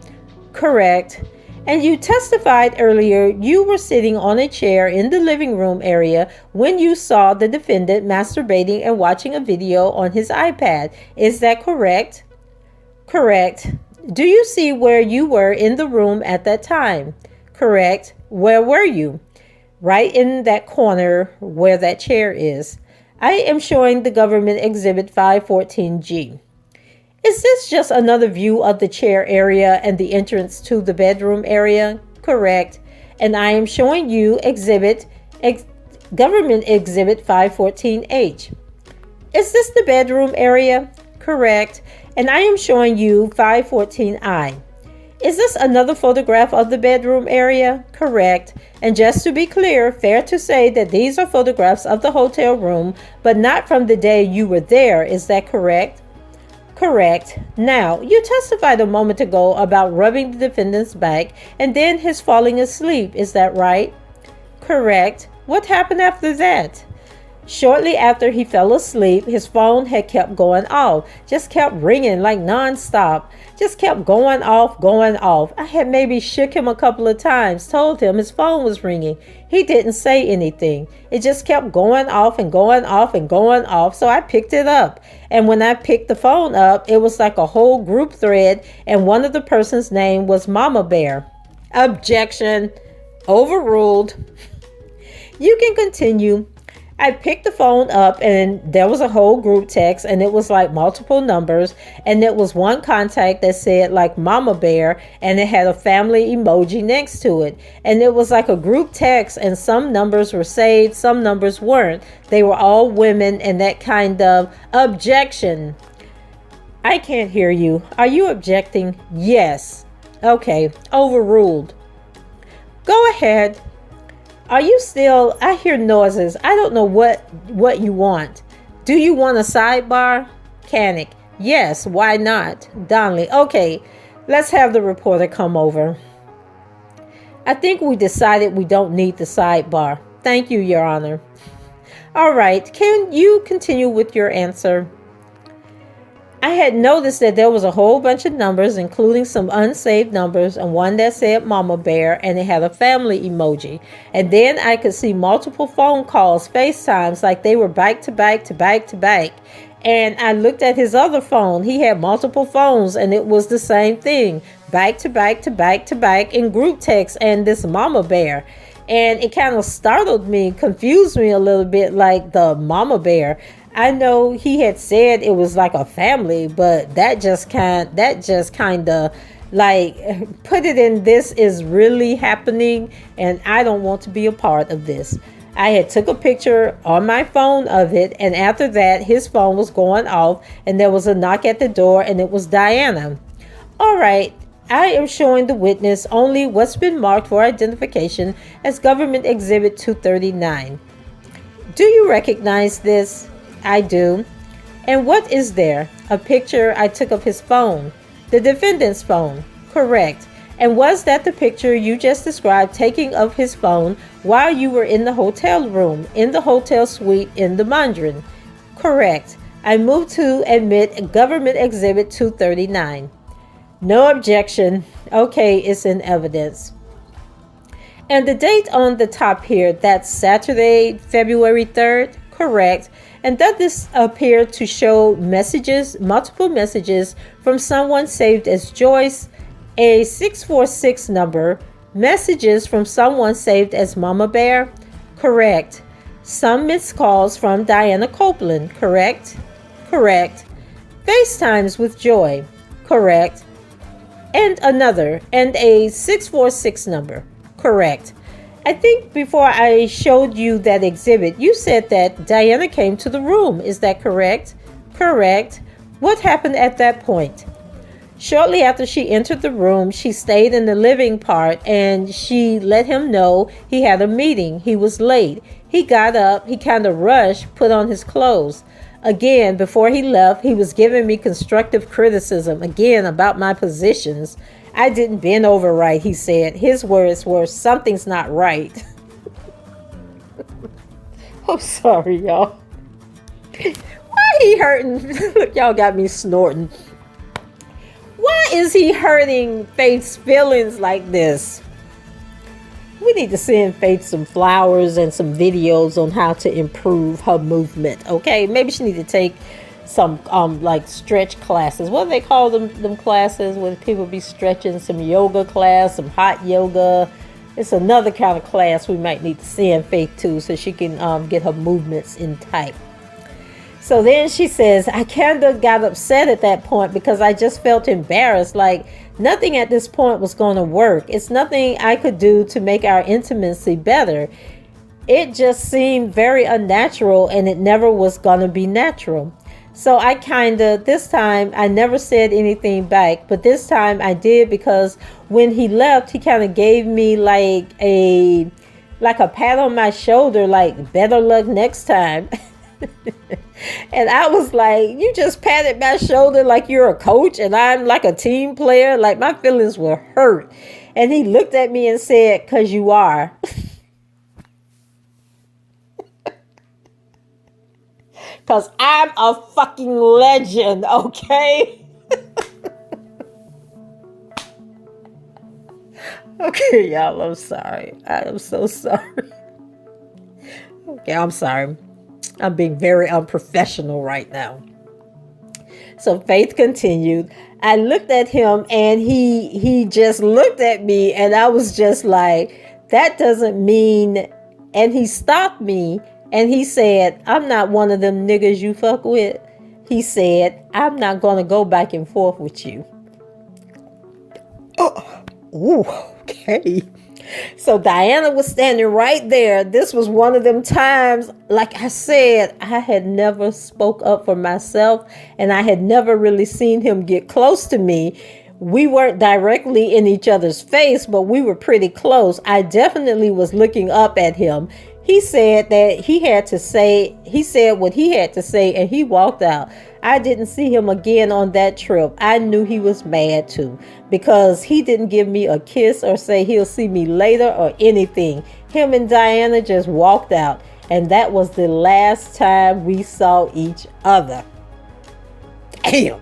Correct. And you testified earlier you were sitting on a chair in the living room area when you saw the defendant masturbating and watching a video on his iPad. Is that correct? Correct. Do you see where you were in the room at that time? Correct. Where were you? Right in that corner where that chair is. I am showing the Government Exhibit 514G. Is this just another view of the chair area and the entrance to the bedroom area? Correct. And I am showing you Government Exhibit 514H. Is this the bedroom area? Correct. And I am showing you 514I. Is this another photograph of the bedroom area? Correct. And just to be clear, fair to say that these are photographs of the hotel room, but not from the day you were there. Is that correct? Correct. Now, you testified a moment ago about rubbing the defendant's back and then his falling asleep. Is that right? Correct. What happened after that? Shortly after he fell asleep, his phone had kept going off. Just kept ringing like nonstop. Just kept going off, going off. I had maybe shook him a couple of times, told him his phone was ringing. He didn't say anything. It just kept going off and going off and going off. So I picked it up. And when I picked the phone up, it was like a whole group thread. And one of the person's name was Mama Bear. Objection. Overruled. You can continue. I picked the phone up and there was a whole group text and it was like multiple numbers and it was one contact that said like Mama Bear and it had a family emoji next to it. And it was like a group text and some numbers were saved, some numbers weren't. They were all women and that kind of objection. I can't hear you. Are you objecting? Yes. Okay. Overruled. Go ahead. Are you still? I hear noises. I don't know what you want. Do you want a sidebar? Canic. Yes, why not? Donnelly. Okay, let's have the reporter come over. I think we decided we don't need the sidebar. Thank you, Your Honor. All right, can you continue with your answer? I had noticed that there was a whole bunch of numbers, including some unsaved numbers, and one that said Mama Bear, and it had a family emoji. And then I could see multiple phone calls, FaceTimes, like they were back to back to back to back. And I looked at his other phone. He had multiple phones, and it was the same thing, back to back to back to back in group text and this Mama Bear. And it kind of startled me, confused me a little bit, like the Mama Bear. I know he had said it was like a family, but that just kind of like put it in this is really happening and I don't want to be a part of this. I had took a picture on my phone of it and after that his phone was going off and there was a knock at the door and it was Diana. All right. I am showing the witness only what's been marked for identification as Government Exhibit 239. Do you recognize this? I do. And what is there? A picture I took of his phone. The defendant's phone. Correct. And was that the picture you just described taking of his phone while you were in the hotel room, in the hotel suite in the Mondrian? Correct. I move to admit Government Exhibit 239. No objection. Okay, it's in evidence. And the date on the top here, that's Saturday, February 3rd, correct. And does this appear to show messages, multiple messages from someone saved as Joyce, a 646 number, messages from someone saved as Mama Bear, correct. Some missed calls from Diana Copeland, correct, correct. FaceTimes with Joy, correct. And another, and a 646 number, correct. I think before I showed you that exhibit, you said that Diana came to the room. Is that correct? Correct. What happened at that point? Shortly after she entered the room, she stayed in the living part and she let him know he had a meeting. He was late. He got up, he kind of rushed, put on his clothes. Again, before he left, he was giving me constructive criticism, again, about my positions. I didn't bend over right, he said. His words were, something's not right. I'm sorry, y'all. Why he hurting? Look, y'all got me snorting. Why is he hurting Faith's feelings like this? We need to send Faith some flowers and some videos on how to improve her movement, okay? Maybe she need to take some like stretch classes. What do they call them classes where people be stretching? Some yoga class, some hot yoga. It's another kind of class we might need to send Faith to so she can get her movements in tight. So then she says, I kind of got upset at that point because I just felt embarrassed. Like nothing at this point was going to work. It's nothing I could do to make our intimacy better. It just seemed very unnatural and it never was going to be natural. So I this time, I never said anything back, but this time I did because when he left, he kind of gave me like a pat on my shoulder, like better luck next time. And I was like, you just patted my shoulder like you're a coach and I'm like a team player. Like my feelings were hurt. And he looked at me and said, 'cause you are. Because I'm a fucking legend, okay? Okay, y'all, I'm sorry. I am so sorry. Okay, I'm sorry. I'm being very unprofessional right now. So Faith continued. I looked at him and he just looked at me and I was just like, that doesn't mean, and he stopped me and he said, I'm not one of them niggas you fuck with. He said, I'm not going to go back and forth with you. Oh, ooh, okay. So Diana was standing right there. This was one of them times, like I said, I had never spoke up for myself and I had never really seen him get close to me. We weren't directly in each other's face, but we were pretty close. I definitely was looking up at him. He said that he said what he had to say and he walked out. I didn't see him again on that trip. I knew he was mad too because he didn't give me a kiss or say he'll see me later or anything. Him and Diana just walked out and that was the last time we saw each other. Damn.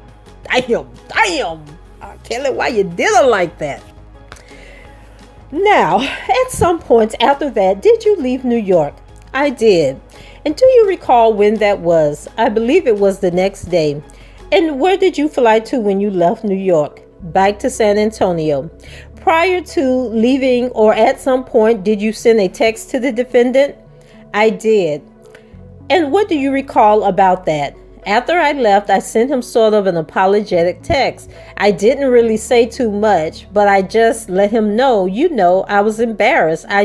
Kelly, why you did her like that? Now, at some point after that, did you leave New York? I did. And do you recall when that was? I believe it was the next day. And where did you fly to when you left New York? Back to San Antonio. Prior to leaving or at some point, did you send a text to the defendant? I did. And what do you recall about that? After I left, I sent him sort of an apologetic text. I didn't really say too much, but I just let him know, I was embarrassed. I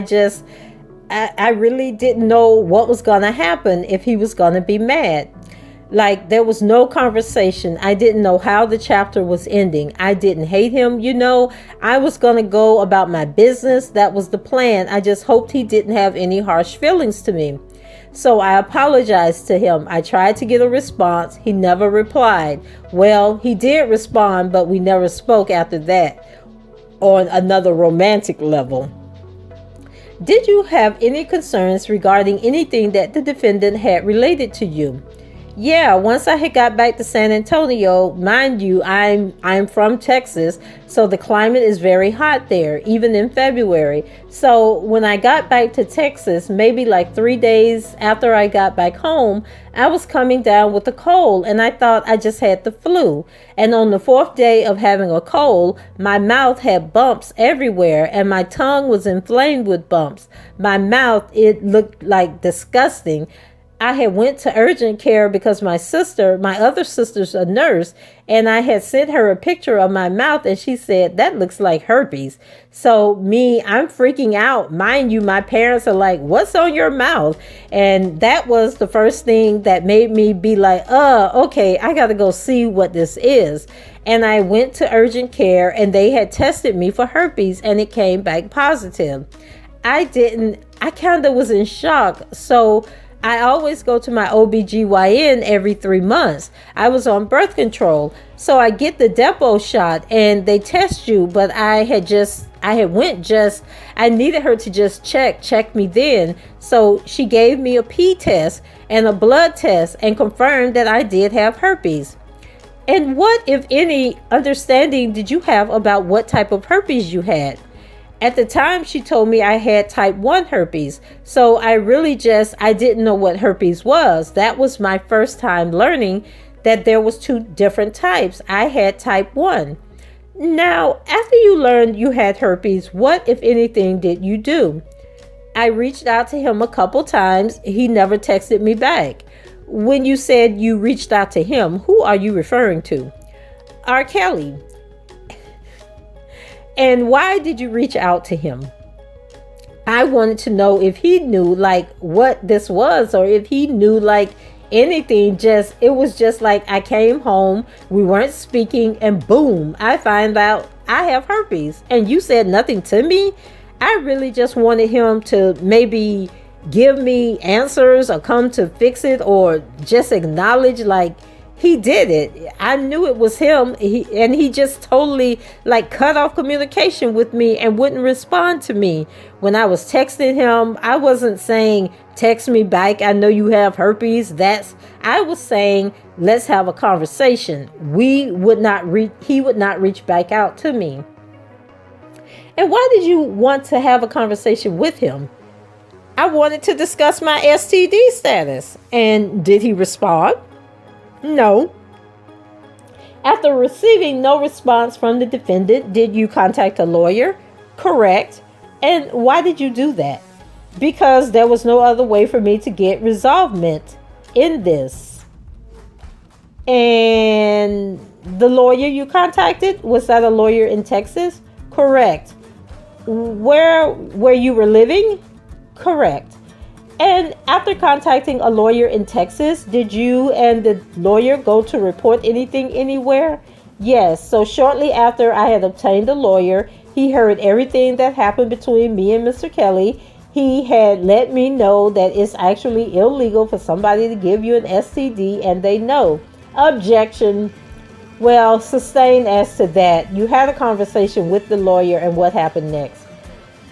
really didn't know what was going to happen if he was going to be mad. Like there was no conversation. I didn't know how the chapter was ending. I didn't hate him. I was going to go about my business. That was the plan. I just hoped he didn't have any harsh feelings to me. So I apologized to him. I tried to get a response. He never replied. Well, he did respond, but we never spoke after that on another romantic level. Did you have any concerns regarding anything that the defendant had related to you? Yeah, once I had got back to San Antonio, mind you, I'm from Texas, so the climate is very hot there, even in February. So when I got back to Texas, maybe like 3 days after I got back home, I was coming down with a cold, and I thought I just had the flu. And on the fourth day of having a cold, my mouth had bumps everywhere, and my tongue was inflamed with bumps. My mouth, it looked like disgusting. I had went to urgent care because my other sister's a nurse, and I had sent her a picture of my mouth, and she said, that looks like herpes. So I'm freaking out. Mind you, my parents are like, what's on your mouth? And that was the first thing that made me be like, okay, I got to go see what this is. And I went to urgent care, and they had tested me for herpes, and it came back positive. I kind of was in shock. So I always go to my OBGYN every 3 months. I was on birth control. So I get the depot shot and they test you, but I needed her to just check me then. So she gave me a pee test and a blood test and confirmed that I did have herpes. And what, if any, understanding did you have about what type of herpes you had? At the time, she told me I had type 1 herpes. So I didn't know what herpes was. That was my first time learning that there was 2 different types. I had type 1. Now, after you learned you had herpes, what, if anything, did you do? I reached out to him a couple times. He never texted me back. When you said you reached out to him, who are you referring to? R. Kelly. And why did you reach out to him? I wanted to know if he knew like what this was, or if he knew like anything. It was just like I came home, we weren't speaking, and boom, I find out I have herpes. And you said nothing to me? I really just wanted him to maybe give me answers or come to fix it, or just acknowledge like he did it. I knew it was him. He just totally like cut off communication with me and wouldn't respond to me. When I was texting him, I wasn't saying, text me back, I know you have herpes. I was saying, let's have a conversation. He would not reach back out to me. And why did you want to have a conversation with him? I wanted to discuss my STD status. And did he respond? No. After receiving no response from the defendant, did you contact a lawyer? Correct. And why did you do that? Because there was no other way for me to get resolvement in this. And the lawyer you contacted, was that a lawyer in Texas? Correct. Where you were living? Correct. And after contacting a lawyer in Texas, did you and the lawyer go to report anything anywhere? Yes. So shortly after I had obtained a lawyer, he heard everything that happened between me and Mr. Kelly. He had let me know that it's actually illegal for somebody to give you an STD, and they know. Objection. Well, sustained as to that. You had a conversation with the lawyer, and what happened next?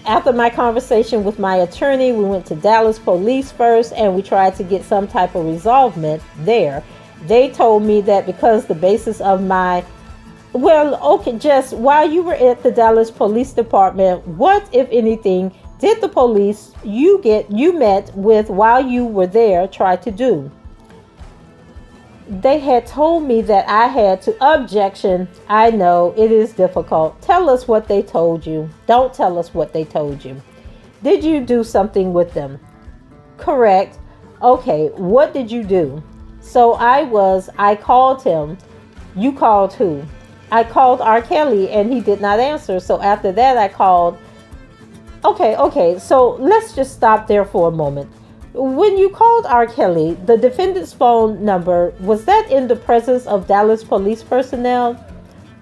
After my conversation with my attorney, we went to Dallas police first, and we tried to get some type of resolvement there. They told me that because the basis of just while you were at the Dallas Police Department, what, if anything, did the police you met with while you were there try to do? They had told me that I had to. Objection. I know it is difficult. Tell us what they told you. Don't tell us what they told you. Did you do something with them? Correct. Okay, what did you do? So I called him. You called who? I called R. Kelly and he did not answer. So after that I called. Okay, so let's just stop there for a moment. When you called R. Kelly, the defendant's phone number, was that in the presence of Dallas police personnel?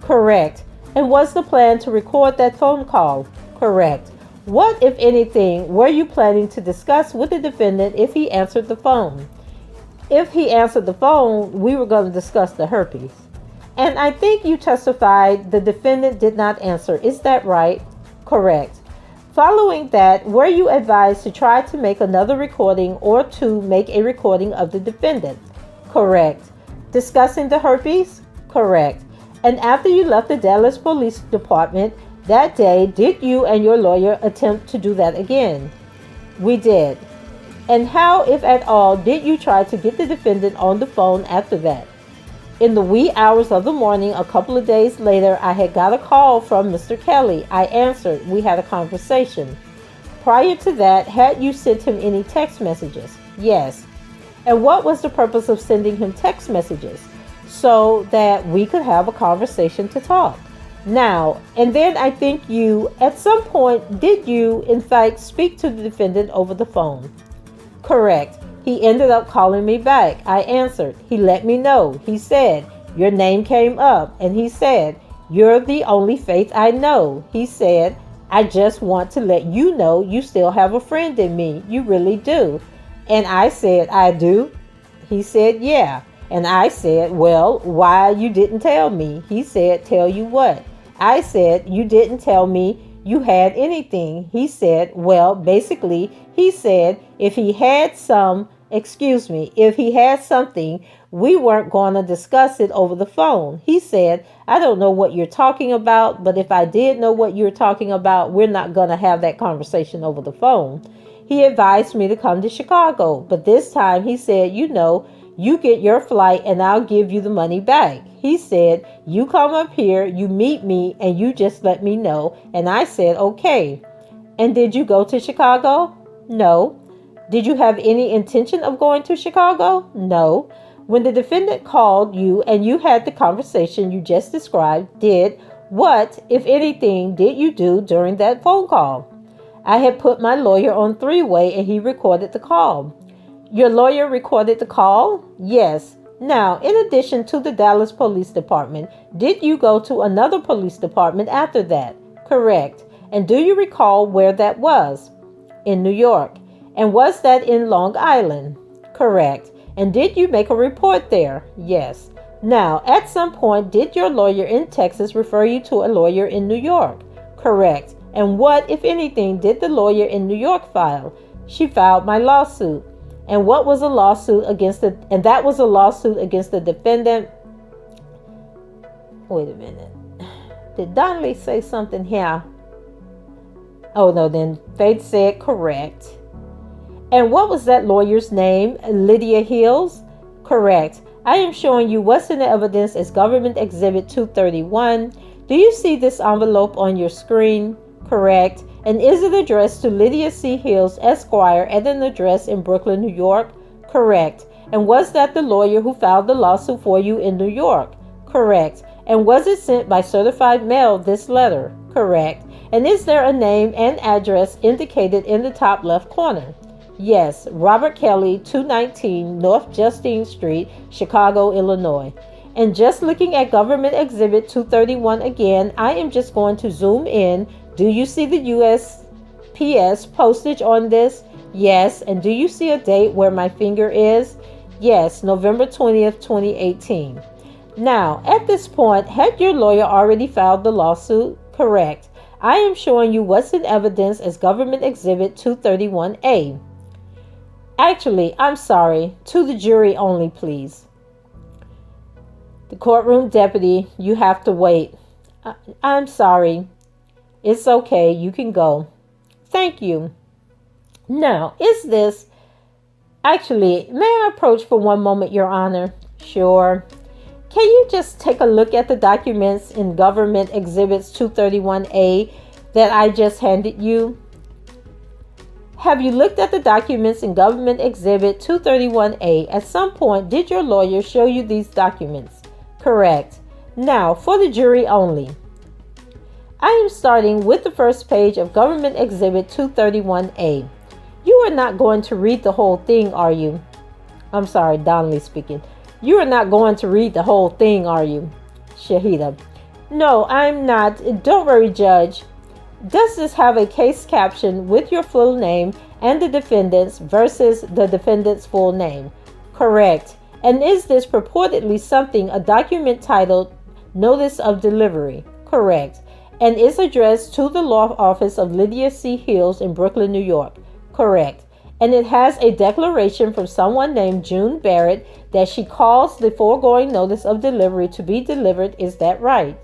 Correct. And was the plan to record that phone call? Correct. What, if anything, were you planning to discuss with the defendant if he answered the phone? If he answered the phone, we were going to discuss the herpes. And I think you testified the defendant did not answer. Is that right? Correct. Following that, were you advised to try to make another recording or to make a recording of the defendant? Correct. Discussing the herpes? Correct. And after you left the Dallas Police Department that day, did you and your lawyer attempt to do that again? We did. And how, if at all, did you try to get the defendant on the phone after that? In the wee hours of the morning, a couple of days later, I had got a call from Mr. Kelly. I answered. We had a conversation. Prior to that, had you sent him any text messages? Yes. And what was the purpose of sending him text messages? So that we could have a conversation to talk. Now, and then I think you, at some point, did you, in fact, speak to the defendant over the phone? Correct. He ended up calling me back. I answered. He let me know. He said, your name came up. And he said, you're the only Faith I know. He said, I just want to let you know you still have a friend in me. You really do. And I said, I do. He said, yeah. And I said, well, why you didn't tell me? He said, tell you what? I said, you didn't tell me you had anything. He said, well, basically, he said, if he had something, we weren't going to discuss it over the phone. He said, I don't know what you're talking about, but if I did know what you're talking about, we're not going to have that conversation over the phone. He advised me to come to Chicago, but this time he said, you get your flight and I'll give you the money back. He said, you come up here, you meet me, and you just let me know. And I said, okay. And did you go to Chicago? No. Did you have any intention of going to Chicago? No. When the defendant called you and you had the conversation you just described, what, if anything, did you do during that phone call? I had put my lawyer on three-way and he recorded the call. Your lawyer recorded the call? Yes. Now, in addition to the Dallas Police Department, did you go to another police department after that? Correct. And do you recall where that was? In New York. And was that in Long Island? Correct. And did you make a report there? Yes. Now, at some point, did your lawyer in Texas refer you to a lawyer in New York? Correct. And what, if anything, did the lawyer in New York file? She filed my lawsuit. And what was a lawsuit against that was a lawsuit against the defendant. Wait a minute. Did Donnelly say something here? Oh no, then Faith said correct. And what was that lawyer's name? Lydia Hills? Correct. I am showing you what's in the evidence as Government Exhibit 231. Do you see this envelope on your screen? Correct. And is it addressed to Lydia C. Hills, Esquire, at an address in Brooklyn, New York? Correct. And was that the lawyer who filed the lawsuit for you in New York? Correct. And was it sent by certified mail, this letter? Correct. And is there a name and address indicated in the top left corner? Yes, Robert Kelly, 219 North Justine Street, Chicago, Illinois. And just looking at Government Exhibit 231 again, I am just going to zoom in. Do you see the USPS postage on this? Yes. And do you see a date where my finger is? Yes, November 20th, 2018. Now, at this point, had your lawyer already filed the lawsuit? Correct. I am showing you what's in evidence as Government Exhibit 231A. Actually, I'm sorry. To the jury only, please. The courtroom deputy, you have to wait. I'm sorry. It's okay. You can go. Thank you. Now, is this... Actually, may I approach for one moment, Your Honor? Sure. Can you just take a look at the documents in Government Exhibits 231A that I just handed you? Have you looked at the documents in Government Exhibit 231A? At some point, did your lawyer show you these documents? Correct. Now, for the jury only. I am starting with the first page of Government Exhibit 231A. You are not going to read the whole thing, are you? I'm sorry, Donnelly speaking. You are not going to read the whole thing, are you? Shahida. No, I'm not. Don't worry, Judge. Does this have a case caption with your full name and the defendant's versus the defendant's full name? Correct. And is this purportedly something, a document titled Notice of Delivery? Correct. And is addressed to the law office of Lydia C. Hills in Brooklyn, New York? Correct. And it has a declaration from someone named June Barrett that she calls the foregoing notice of delivery to be delivered. Is that right?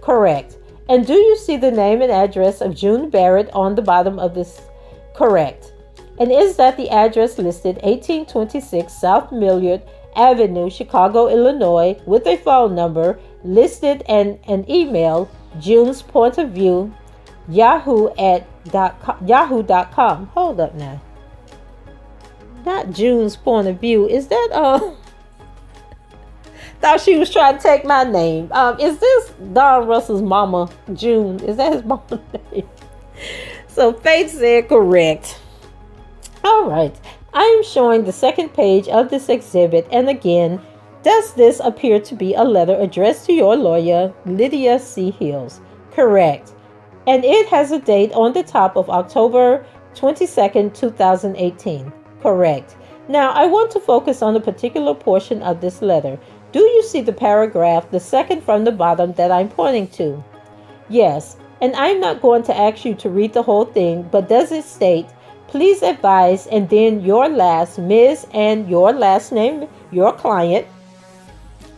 Correct. And do you see the name and address of June Barrett on the bottom of this? Correct. And is that the address listed 1826 South Millard Avenue, Chicago, Illinois, with a phone number listed and an email, June's Point of View, yahoo.com. Hold up now. Not June's Point of View. Is that thought she was trying to take my name. Is this Don Russell's mama, June? Is that his mama's name? So Faith said correct. All right. I am showing the second page of this exhibit. And again, does this appear to be a letter addressed to your lawyer, Lydia C. Hills? Correct. And it has a date on the top of October 22nd, 2018. Correct. Now, I want to focus on a particular portion of this letter. Do you see the paragraph, the second from the bottom, that I'm pointing to? Yes, and I'm not going to ask you to read the whole thing, but does it state, please advise, and then your last, Ms. and your last name, your client,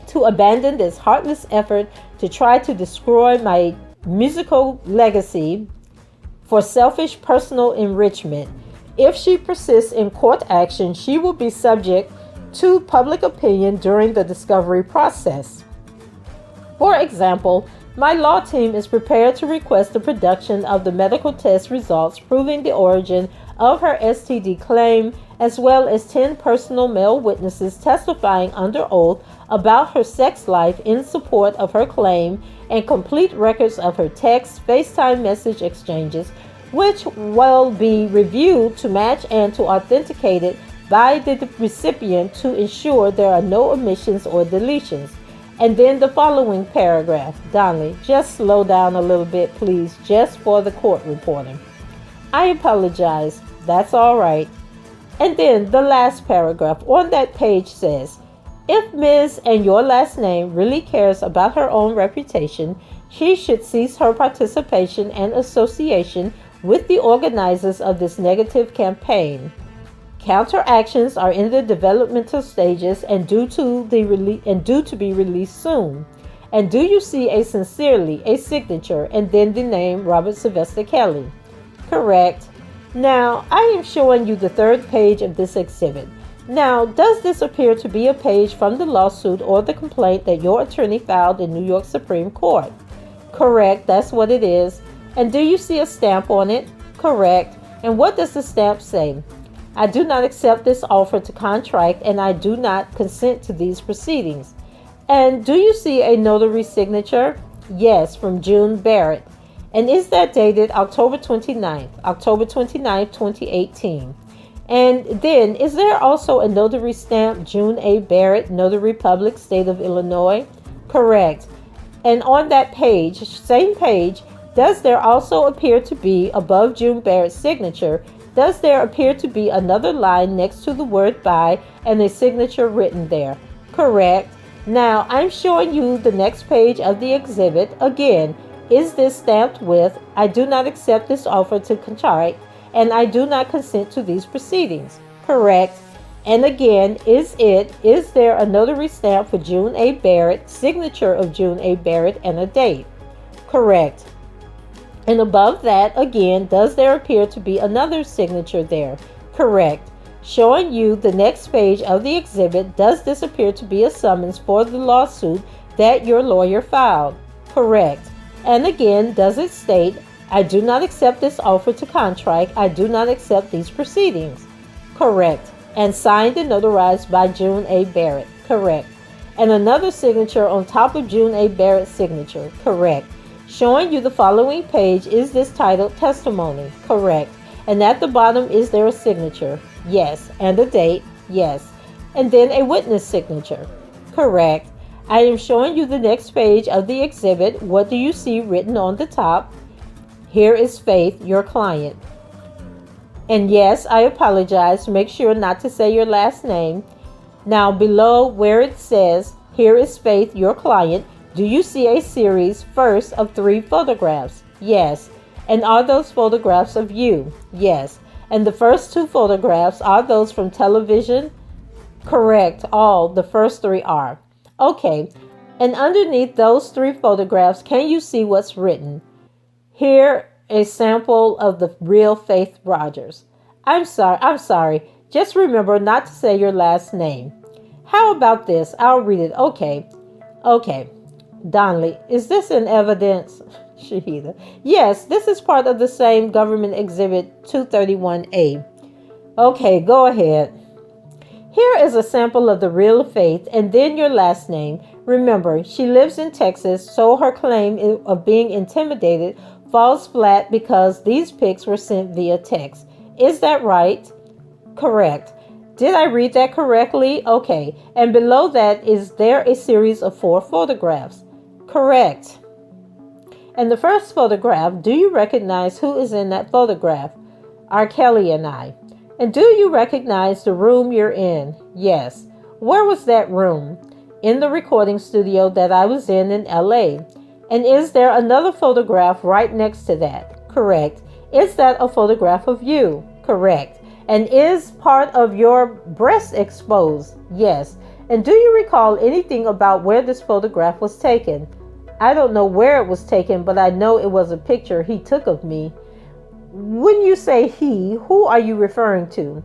to abandon this heartless effort to try to destroy my musical legacy for selfish personal enrichment. If she persists in court action, she will be subject to public opinion during the discovery process. For example, my law team is prepared to request the production of the medical test results proving the origin of her STD claim, as well as 10 personal male witnesses testifying under oath about her sex life in support of her claim, and complete records of her text, FaceTime message exchanges, which will be reviewed to match and to authenticate it by the recipient to ensure there are no omissions or deletions. And then the following paragraph. Donnelly, just slow down a little bit, please, just for the court reporting. I apologize. That's all right. And then the last paragraph on that page says, if Ms. and your last name really cares about her own reputation, she should cease her participation and association with the organizers of this negative campaign. Counteractions are in the developmental stages and due to be released soon. And do you see a sincerely, a signature, and then the name Robert Sylvester Kelly? Correct. Now, I am showing you the third page of this exhibit. Now, does this appear to be a page from the lawsuit or the complaint that your attorney filed in New York Supreme Court? Correct, that's what it is. And do you see a stamp on it? Correct. And what does the stamp say? I do not accept this offer to contract, and I do not consent to these proceedings. And do you see a notary signature? Yes, from June Barrett. And is that dated October 29th, 2018? And then, is there also a notary stamp, June A. Barrett, Notary Public, State of Illinois? Correct. And on that page, same page, does there also appear to be, above June Barrett's signature, does there appear to be another line next to the word by and a signature written there? Correct. Now, I'm showing you the next page of the exhibit. Again, is this stamped with, I do not accept this offer to contract, and I do not consent to these proceedings? Correct. And again, is there a notary stamp for June A. Barrett, signature of June A. Barrett, and a date? Correct. And above that, again, does there appear to be another signature there? Correct. Showing you the next page of the exhibit, does this appear to be a summons for the lawsuit that your lawyer filed? Correct. And again, does it state, I do not accept this offer to contract, I do not accept these proceedings? Correct. And signed and notarized by June A. Barrett? Correct. And another signature on top of June A. Barrett's signature? Correct. Showing you the following page, is this titled Testimony? Correct. And at the bottom, is there a signature? Yes. And a date? Yes. And then a witness signature? Correct. I am showing you the next page of the exhibit. What do you see written on the top? Here is Faith, your client. And yes, I apologize. Make sure not to say your last name. Now below where it says, here is Faith, your client, do you see a series first of 3 photographs? Yes. And are those photographs of you? Yes. And the first two photographs are those from television? Correct. All. The first three are. Okay. And underneath those three photographs, can you see what's written? Here, a sample of the real Faith Rogers. I'm sorry. Just remember not to say your last name. How about this? I'll read it. Okay. Donnelly, is this in evidence? Shahida. Yes, this is part of the same government exhibit 231A. Okay, go ahead. Here is a sample of the real Faith and then your last name. Remember, she lives in Texas, so her claim of being intimidated falls flat because these pics were sent via text. Is that right? Correct. Did I read that correctly? Okay. And below that, is there a series of 4 photographs? Correct. And the first photograph, do you recognize who is in that photograph? R. Kelly and I. And do you recognize the room you're in? Yes. Where was that room? In the recording studio that I was in LA. And is there another photograph right next to that? Correct. Is that a photograph of you? Correct. And is part of your breast exposed? Yes. And do you recall anything about where this photograph was taken? I don't know where it was taken, but I know it was a picture he took of me. When you say he, who are you referring to?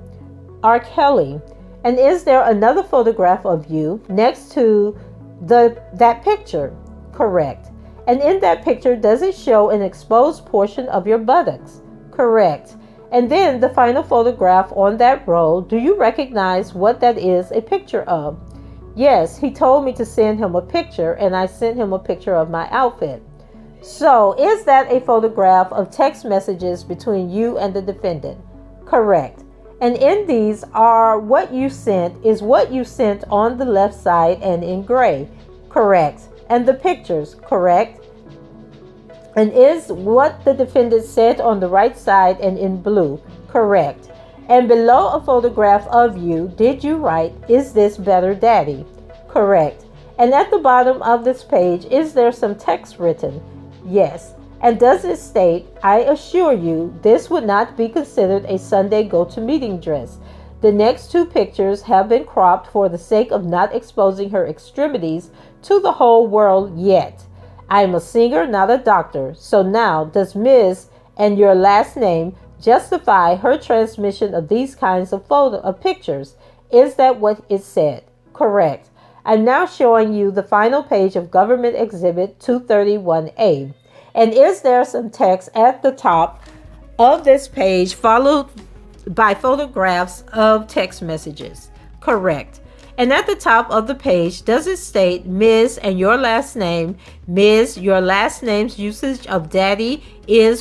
R. Kelly. And is there another photograph of you next to that picture? Correct. And in that picture, does it show an exposed portion of your buttocks? Correct. And then the final photograph on that roll, do you recognize what that is a picture of? Yes, he told me to send him a picture, and I sent him a picture of my outfit. So, is that a photograph of text messages between you and the defendant? Correct. And in these are what you sent on the left side and in gray. Correct. And the pictures, correct. And is what the defendant said on the right side and in blue, correct. And below a photograph of you, did you write, is this better, Daddy? Correct. And at the bottom of this page, is there some text written? Yes. And does it state, I assure you, this would not be considered a Sunday go-to-meeting dress. The next 2 pictures have been cropped for the sake of not exposing her extremities to the whole world yet. I am a singer, not a doctor. So now, does Ms. and your last name justify her transmission of these kinds of pictures? Is that what it said? Correct. I'm now showing you the final page of Government Exhibit 231A. And is there some text at the top of this page followed by photographs of text messages? Correct. And at the top of the page, does it state Ms. and your last name? Ms. Your last name's usage of daddy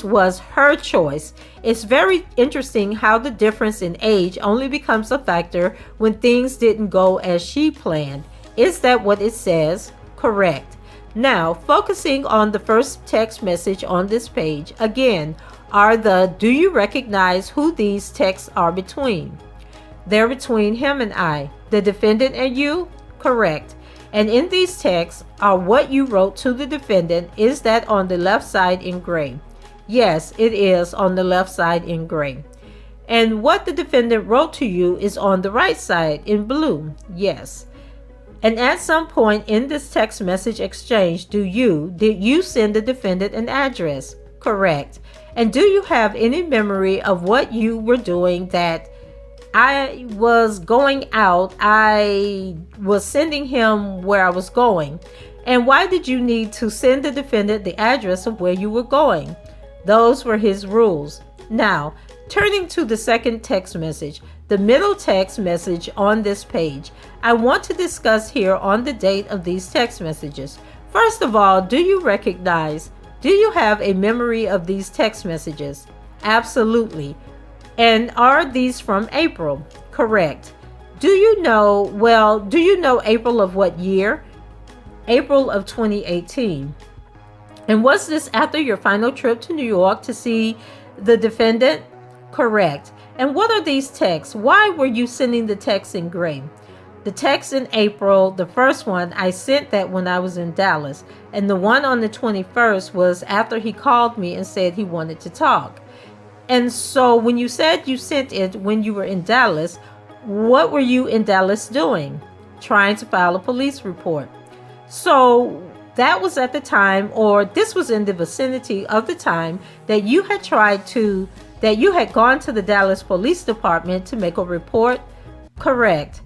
was her choice. It's very interesting how the difference in age only becomes a factor when things didn't go as she planned. Is that what it says? Correct. Now, focusing on the first text message on this page, again, do you recognize who these texts are between? They're between him and I. The defendant and you? Correct. And in these texts are what you wrote to the defendant. Is that on the left side in gray? Yes, it is on the left side in gray. And what the defendant wrote to you is on the right side in blue? Yes. And at some point in this text message exchange, did you send the defendant an address? Correct. And do you have any memory of what you were doing that I was going out, I was sending him where I was going? And why did you need to send the defendant the address of where you were going? Those were his rules. Now, turning to the second text message, the middle text message on this page, I want to discuss here on the date of these text messages. First of all, do you have a memory of these text messages? Absolutely. And are these from April? Correct. Do you know April of what year? April of 2018. And was this after your final trip to New York to see the defendant? Correct. And what are these texts? Why were you sending the text in gray? The text in April, the first one, I sent that when I was in Dallas. And the one on the 21st was after he called me and said he wanted to talk. And so when you said you sent it when you were in Dallas, what were you in Dallas doing? Trying to file a police report. So that was at the time, or this was in the vicinity of the time that you had gone to the Dallas Police Department to make a report, correct?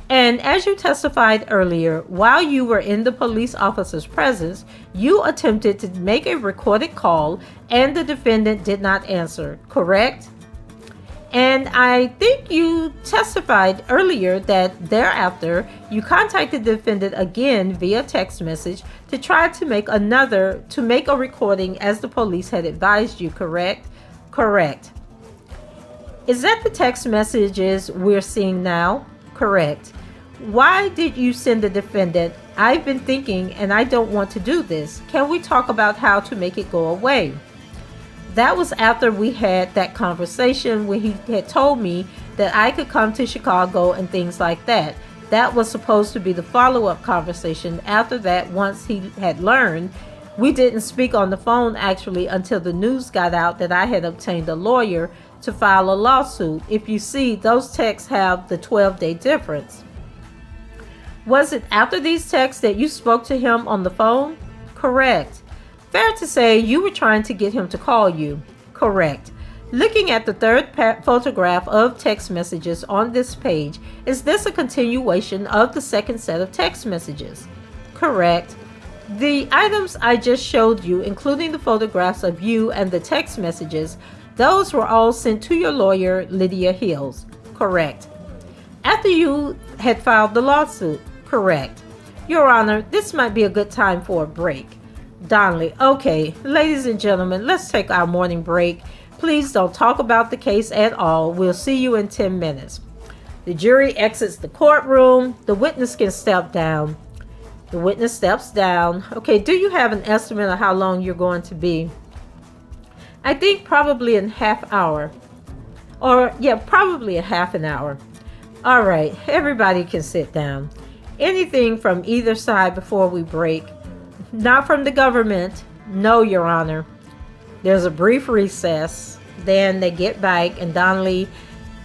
And as you testified earlier, while you were in the police officer's presence, you attempted to make a recorded call and the defendant did not answer, correct? And I think you testified earlier that thereafter you contacted the defendant again via text message to try to make a recording as the police had advised you, correct? Correct. Is that the text messages we're seeing now? Correct. Why did you send the defendant, "I've been thinking and I don't want to do this. Can we talk about how to make it go away"? That was after we had that conversation when he had told me that I could come to Chicago and things like that. That was supposed to be the follow-up conversation. After that, once he had learned, we didn't speak on the phone actually until the news got out that I had obtained a lawyer to file a lawsuit. If you see, those texts have the 12-day difference. Was it after these texts that you spoke to him on the phone? Correct. Fair to say you were trying to get him to call you. Correct. Looking at the third photograph of text messages on this page, is this a continuation of the second set of text messages? Correct. The items I just showed you, including the photographs of you and the text messages, those were all sent to your lawyer, Lydia Hills. Correct. After you had filed the lawsuit. Correct. Your Honor, this might be a good time for a break. Donnelly, okay, ladies and gentlemen, let's take our morning break. Please don't talk about the case at all. We'll see you in 10 minutes. The jury exits the courtroom. The witness can step down. The witness steps down. Okay, do you have an estimate of how long you're going to be? I think probably in half hour. Probably a half an hour. All right, everybody can sit down. Anything from either side before we break? Not from the government. No, Your Honor. There's a brief recess. Then they get back and Donnelly,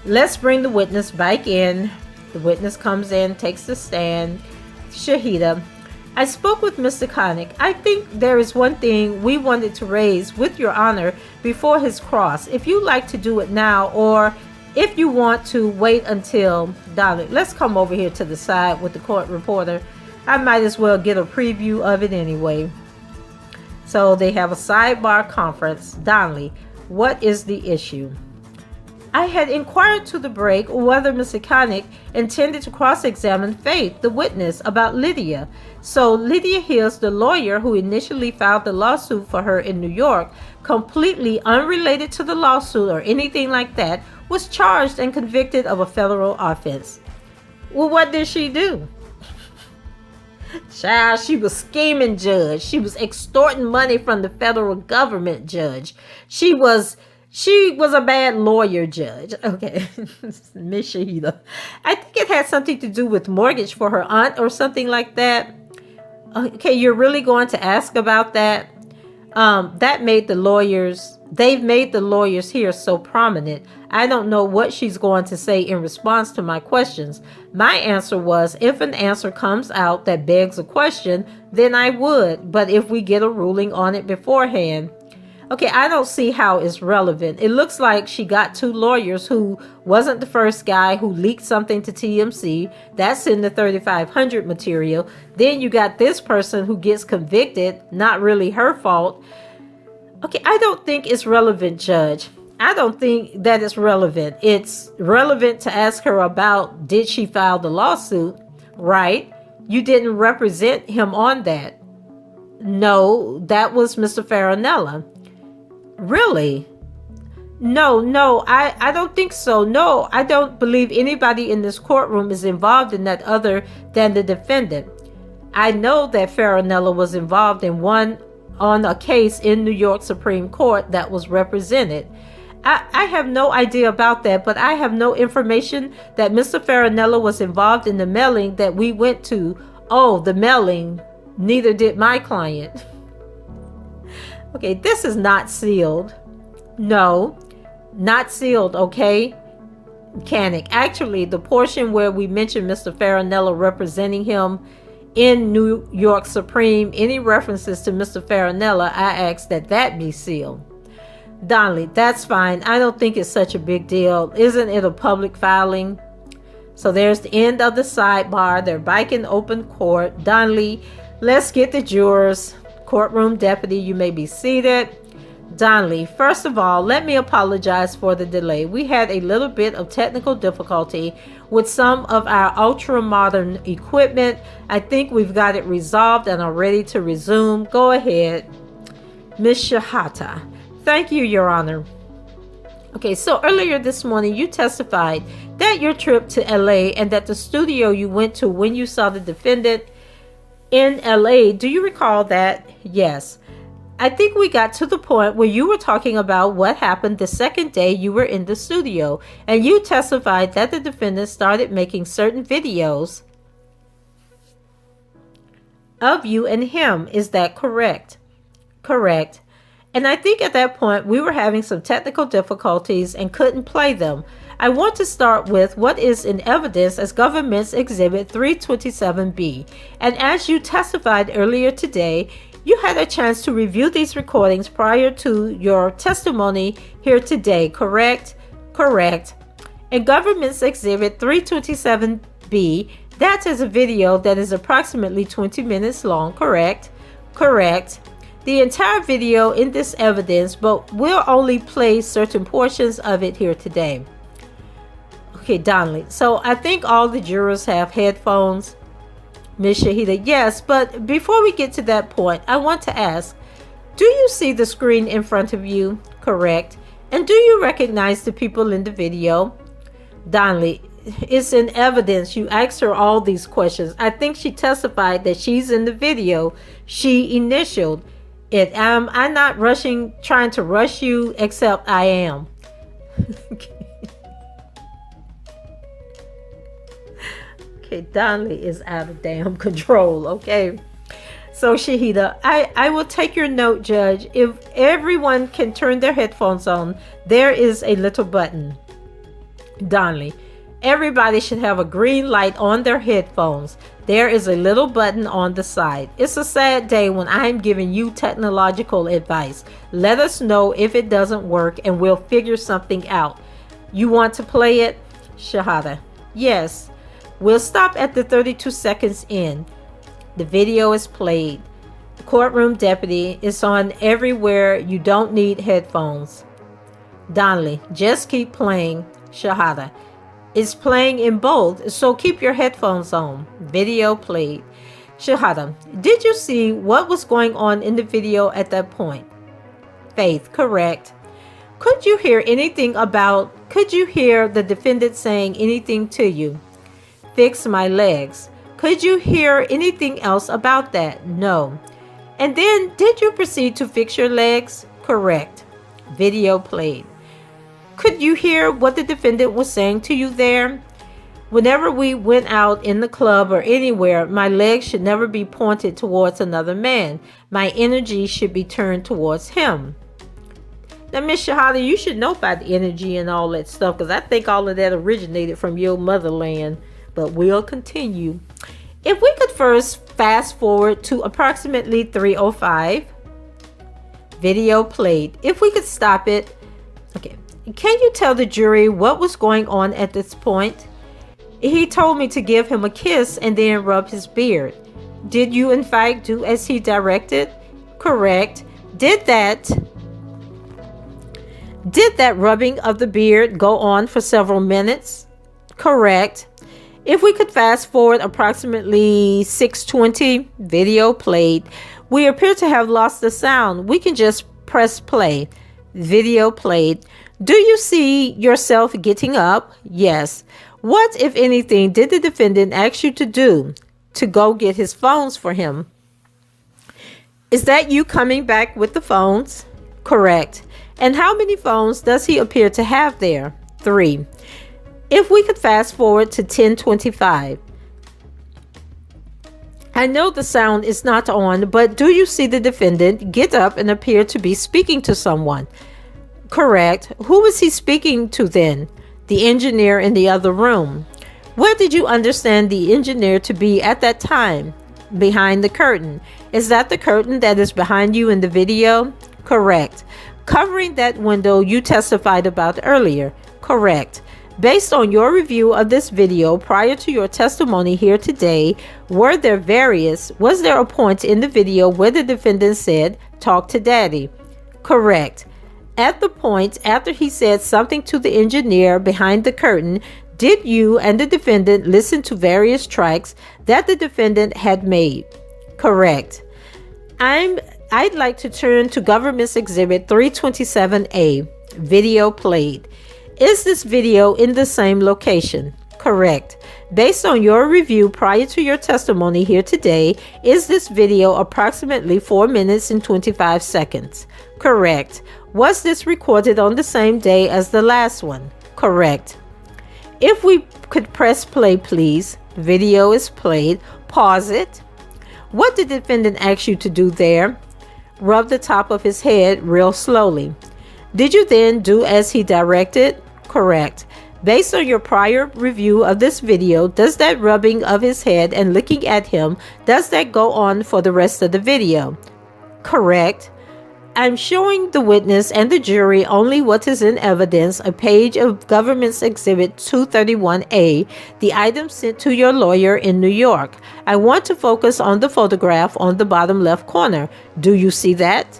let's bring the witness back in. The witness comes in, takes the stand. Shahida, I spoke with Mr. Connick. I think there is one thing we wanted to raise with Your Honor before his cross. If you'd like to do it now, or if you want to wait until Donnelly, let's come over here to the side with the court reporter. I might as well get a preview of it anyway. So they have a sidebar conference. Donnelly, what is the issue? I had inquired to the break whether Mr. Connick intended to cross-examine Faith, the witness, about Lydia. So Lydia Hills, the lawyer who initially filed the lawsuit for her in New York, completely unrelated to the lawsuit or anything like that, was charged and convicted of a federal offense. Well, what did she do? Child, she was scheming, Judge. She was extorting money from the federal government, Judge. She was a bad lawyer, Judge. Okay, Miss Shahida. I think it had something to do with mortgage for her aunt or something like that. Okay, you're really going to ask about that? They've made the lawyers here so prominent. I don't know what she's going to say in response to my questions. My answer was, if an answer comes out that begs a question, then I would. But if we get a ruling on it beforehand. Okay, I don't see how it's relevant. It looks like she got two lawyers who wasn't the first guy who leaked something to TMC. That's in the 3500 material. Then you got this person who gets convicted, not really her fault. Okay, I don't think it's relevant, Judge. I don't think that it's relevant. It's relevant to ask her about, did she file the lawsuit, right? You didn't represent him on that. No, that was Mr. Farinella. Really? No, I don't think so. No, I don't believe anybody in this courtroom is involved in that other than the defendant. I know that Farinella was involved in on a case in New York Supreme Court that was represented. I have no idea about that, but I have no information that Mr. Farinella was involved in the mailing that we went to. Oh, the mailing. Neither did my client. Okay, this is not sealed. No. Not sealed, okay? Mechanic. Actually, the portion where we mentioned Mr. Farinella representing him in New York Supreme, any references to Mr. Farinella, I asked that be sealed. Donnelly, that's fine. I don't think it's such a big deal. Isn't it a public filing? So there's the end of the sidebar. They're back in open court. Donnelly, let's get the jurors. Courtroom deputy, you may be seated. Donnelly, first of all, let me apologize for the delay. We had a little bit of technical difficulty with some of our ultra-modern equipment. I think we've got it resolved and are ready to resume. Go ahead. Ms. Shahata. Thank you, Your Honor. Okay, so earlier this morning, you testified that your trip to LA and that the studio you went to when you saw the defendant in LA, do you recall that? Yes. I think we got to the point where you were talking about what happened the second day you were in the studio, and you testified that the defendant started making certain videos of you and him. Is that correct? Correct. And I think at that point we were having some technical difficulties and couldn't play them. I want to start with what is in evidence as Government's Exhibit 327B. And as you testified earlier today, you had a chance to review these recordings prior to your testimony here today, correct? Correct. In Government's Exhibit 327B, that is a video that is approximately 20 minutes long, correct? Correct. The entire video in this evidence, but we'll only play certain portions of it here today. Okay, Donnelly. So I think all the jurors have headphones. Ms. Shahida, yes, but before we get to that point, I want to ask, do you see the screen in front of you? Correct. And do you recognize the people in the video? Donnelly, it's in evidence. You asked her all these questions. I think she testified that she's in the video. She initialed it. I'm not trying to rush you, except I am. Okay, Donnelly is out of damn control, okay? So, Shahida, I will take your note, Judge. If everyone can turn their headphones on, there is a little button. Donnelly, everybody should have a green light on their headphones. There is a little button on the side. It's a sad day when I'm giving you technological advice. Let us know if it doesn't work and we'll figure something out. You want to play it? Shahada, yes. We'll stop at the 32 seconds in. The video is played. The courtroom deputy is on everywhere. You don't need headphones. Donnelly, just keep playing. Shahada, it's playing in both, so keep your headphones on. Video played. Shahada, did you see what was going on in the video at that point? Faith, correct. Could you hear the defendant saying anything to you? Fix my legs. Could you hear anything else about that? No. And then, did you proceed to fix your legs? Correct. Video played. Could you hear what the defendant was saying to you there? Whenever we went out in the club or anywhere, my legs should never be pointed towards another man. My energy should be turned towards him. Now, Miss Shahada, you should know about the energy and all that stuff, because I think all of that originated from your motherland. But we'll continue. If we could first fast forward to approximately 3:05. Video played. If we could stop it. Okay. Can you tell the jury what was going on at this point? He told me to give him a kiss and then rub his beard. Did you in fact do as he directed? Correct. Did that rubbing of the beard go on for several minutes? Correct. If we could fast forward approximately 6:20, video played. We appear to have lost the sound. We can just press play. Video played. Do you see yourself getting up? Yes. What, if anything, did the defendant ask you to do? To go get his phones for him? Is that you coming back with the phones? Correct. And how many phones does he appear to have there? 3. If we could fast forward to 10:25. I know the sound is not on, but do you see the defendant get up and appear to be speaking to someone? Correct. Who was he speaking to then? The engineer in the other room. Where did you understand the engineer to be at that time? Behind the curtain. Is that the curtain that is behind you in the video? Correct. Covering that window you testified about earlier? Correct. Based on your review of this video prior to your testimony here today, was there a point in the video where the defendant said, "Talk to daddy"? Correct. At the point after he said something to the engineer behind the curtain, did you and the defendant listen to various tracks that the defendant had made? Correct. I'd like to turn to Government's Exhibit 327A, video played. Is this video in the same location? Correct. Based on your review prior to your testimony here today, is this video approximately 4 minutes and 25 seconds? Correct. Was this recorded on the same day as the last one? Correct. If we could press play, please. Video is played. Pause it. What did the defendant ask you to do there? Rub the top of his head real slowly. Did you then do as he directed? Correct. Based on your prior review of this video, does that rubbing of his head and looking at him, does that go on for the rest of the video? Correct. I'm showing the witness and the jury only what is in evidence, a page of Government's Exhibit 231A, the item sent to your lawyer in New York. I want to focus on the photograph on the bottom left corner. Do you see that?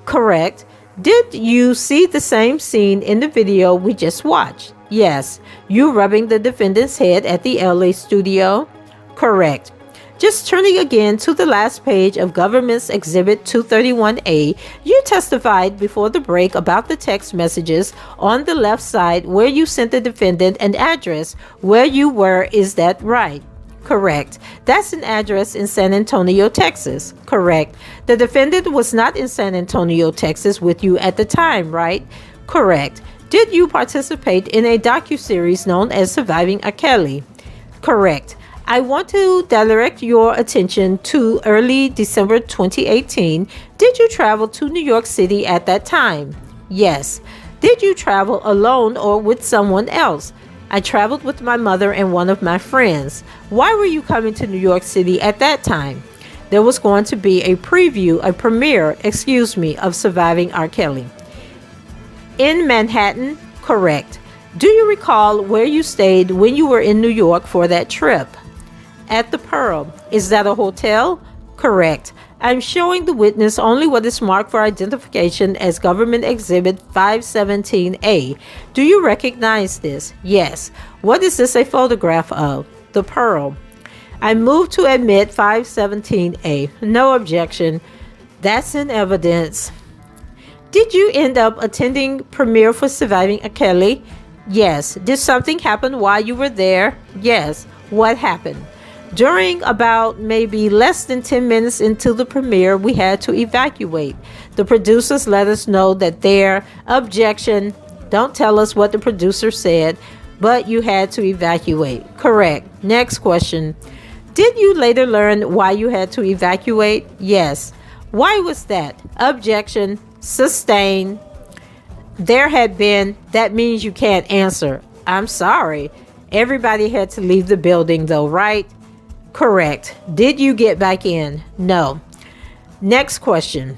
Correct. Did you see the same scene in the video we just watched? Yes. You rubbing the defendant's head at the LA studio? Correct. Just turning again to the last page of Government's Exhibit 231A, you testified before the break about the text messages on the left side where you sent the defendant an address where you were. Is that right? Correct. That's an address in San Antonio, Texas. Correct. The defendant was not in San Antonio, Texas with you at the time, right? Correct. Did you participate in a docuseries known as Surviving R. Kelly? Correct. I want to direct your attention to early December 2018. Did you travel to New York City at that time? Yes. Did you travel alone or with someone else? I traveled with my mother and one of my friends. Why were you coming to New York City at that time? There was going to be a premiere, of Surviving R. Kelly. In Manhattan? Correct. Do you recall where you stayed when you were in New York for that trip? At the Pearl. Is that a hotel? Correct. I'm showing the witness only what is marked for identification as Government Exhibit 517A. Do you recognize this? Yes. What is this a photograph of? The Pearl. I move to admit 517A. No objection. That's in evidence. Did you end up attending premiere for Surviving R. Kelly? Yes. Did something happen while you were there? Yes. What happened? During about maybe less than 10 minutes into the premiere, we had to evacuate. The producers let us know that their objection, don't tell us what the producer said, but you had to evacuate. Correct. Next question. Did you later learn why you had to evacuate? Yes. Why was that? Objection. Sustained. That means you can't answer. I'm sorry. Everybody had to leave the building though, right? Correct. Did you get back in? No. Next question.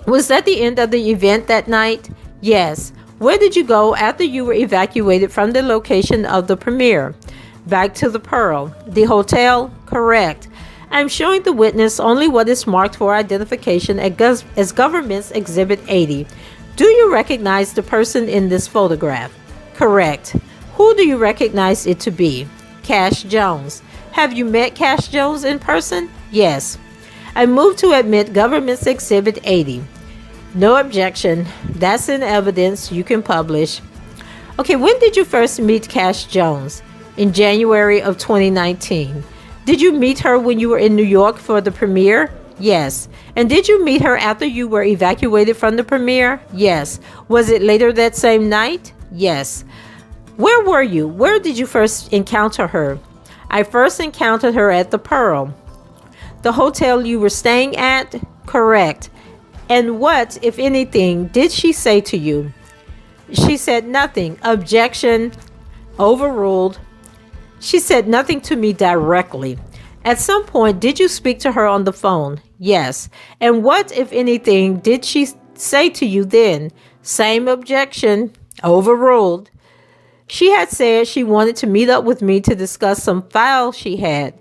Was that the end of the event that night? Yes. Where did you go after you were evacuated from the location of the premiere? Back to the Pearl. The hotel? Correct. I'm showing the witness only what is marked for identification as Government's Exhibit 80. Do you recognize the person in this photograph? Correct. Who do you recognize it to be? Cash Jones. Have you met Cash Jones in person? Yes. I move to admit Government's Exhibit 80. No objection. That's in evidence. You can publish. Okay, when did you first meet Cash Jones? In January of 2019. Did you meet her when you were in New York for the premiere? Yes. And did you meet her after you were evacuated from the premiere? Yes. Was it later that same night? Yes. Where were you? Where did you first encounter her? I first encountered her at the Pearl. The hotel you were staying at? Correct. And what, if anything, did she say to you? She said nothing. Objection. Overruled. She said nothing to me directly. At some point, did you speak to her on the phone? Yes. And what, if anything, did she say to you then? Same objection. Overruled. She had said she wanted to meet up with me to discuss some files she had.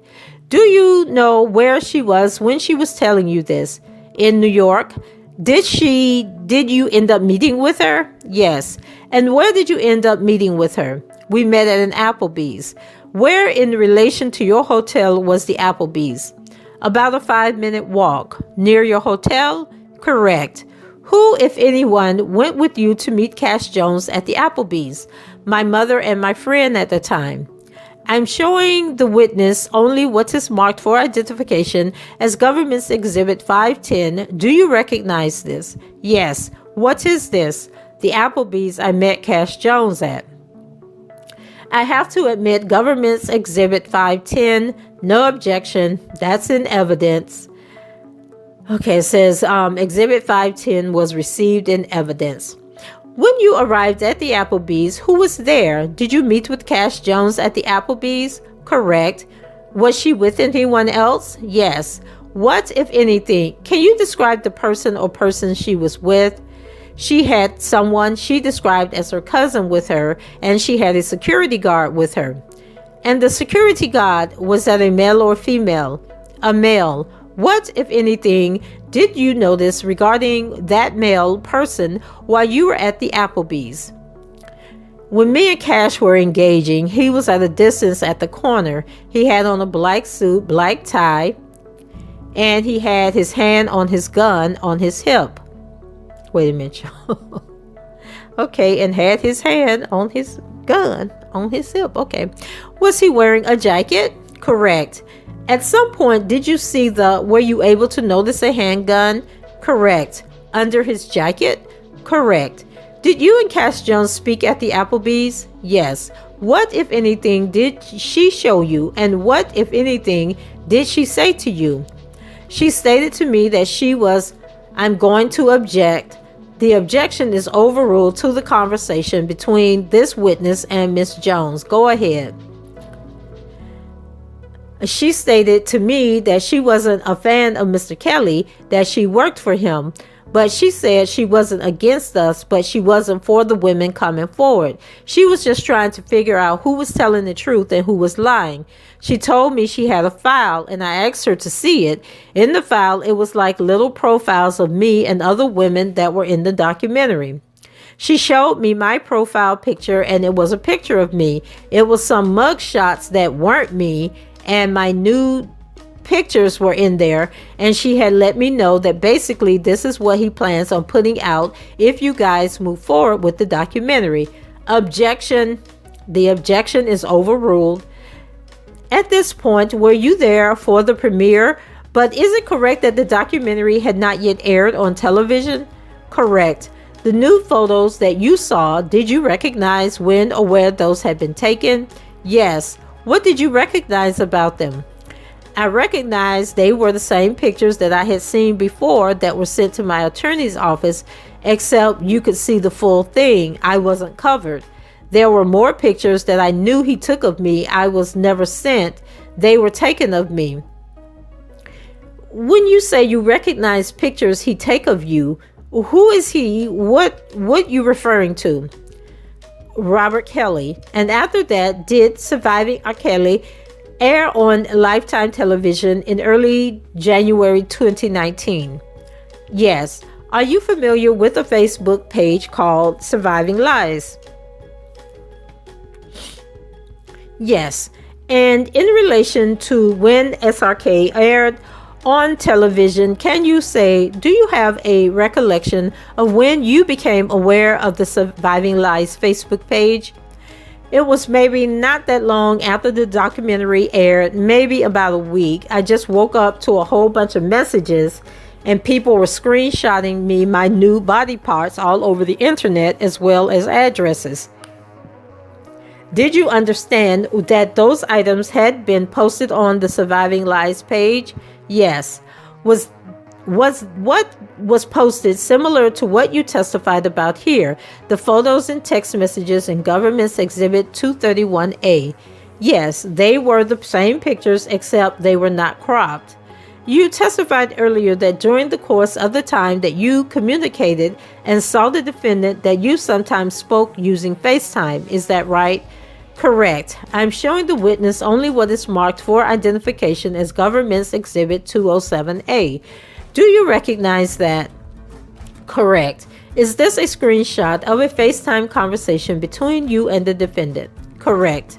Do you know where she was when she was telling you this? In New York. Did you end up meeting with her? Yes. And where did you end up meeting with her? We met at an Applebee's. Where in relation to your hotel was the Applebee's? About a 5-minute walk. Near your hotel? Correct. Who, if anyone, went with you to meet Cash Jones at the Applebee's? My mother and my friend at the time. I'm showing the witness only what is marked for identification as Government's Exhibit 510. Do you recognize this? Yes. What is this? The Applebee's I met Cash Jones at. I have to admit Government's Exhibit 510. No objection. That's in evidence. Okay, it says Exhibit 510 was received in evidence. When you arrived at the Applebee's, who was there? Did you meet with Cash Jones at the Applebee's? Correct. Was she with anyone else? Yes. What, if anything, can you describe the person or persons she was with? She had someone she described as her cousin with her, and she had a security guard with her. And the security guard, was that a male or female? A male. What, if anything, did you notice regarding that male person while you were at the Applebee's? When me and Cash were engaging, he was at a distance at the corner. He had on a black suit, black tie, and he had his hand on his gun on his hip. Wait a minute. Okay, and had his hand on his gun on his hip. Okay. Was he wearing a jacket? Correct. At some point, did you see were you able to notice a handgun? Correct. Under his jacket? Correct. Did you and Cash Jones speak at the Applebee's? Yes. What, if anything, did she show you? And what, if anything, did she say to you? She stated to me that she was, I'm going to object. The objection is overruled to the conversation between this witness and Miss Jones. Go ahead. She stated to me that she wasn't a fan of Mr. Kelly, that she worked for him, but she said she wasn't against us, but she wasn't for the women coming forward. She was just trying to figure out who was telling the truth and who was lying. She told me she had a file, and I asked her to see it. In the file, it was like little profiles of me and other women that were in the documentary. She showed me my profile picture, and it was a picture of me. It was some mug shots that weren't me, and my nude pictures were in there, and she had let me know that basically this is what he plans on putting out if you guys move forward with the documentary. Objection. The objection is overruled. At this point, were you there for the premiere? But is it correct that the documentary had not yet aired on television? Correct. The nude photos that you saw, did you recognize when or where those had been taken? Yes. What did you recognize about them? I recognized they were the same pictures that I had seen before that were sent to my attorney's office, except you could see the full thing. I wasn't covered. There were more pictures that I knew he took of me. I was never sent. They were taken of me. When you say you recognize pictures he take of you, who is he? What you referring to? Robert Kelly. And after that, did Surviving R. Kelly air on Lifetime television in early January 2019? Yes. Are you familiar with a Facebook page called Surviving Lies? Yes. And in relation to when SRK aired on television, can you say, do you have a recollection of when you became aware of the Surviving Lies Facebook page? It was maybe not that long after the documentary aired, maybe about a week. I just woke up to a whole bunch of messages, and people were screenshotting me my new body parts all over the internet, as well as addresses. Did you understand that those items had been posted on the Surviving Lies page? Yes. Was what was posted similar to what you testified about here, the photos and text messages in Government's Exhibit 231A. Yes, they were the same pictures except they were not cropped. You testified earlier that during the course of the time that you communicated and saw the defendant that you sometimes spoke using FaceTime. Is that right? Correct. I'm showing the witness only what is marked for identification as Government's Exhibit 207A. Do you recognize that? Correct. Is this a screenshot of a FaceTime conversation between you and the defendant? Correct.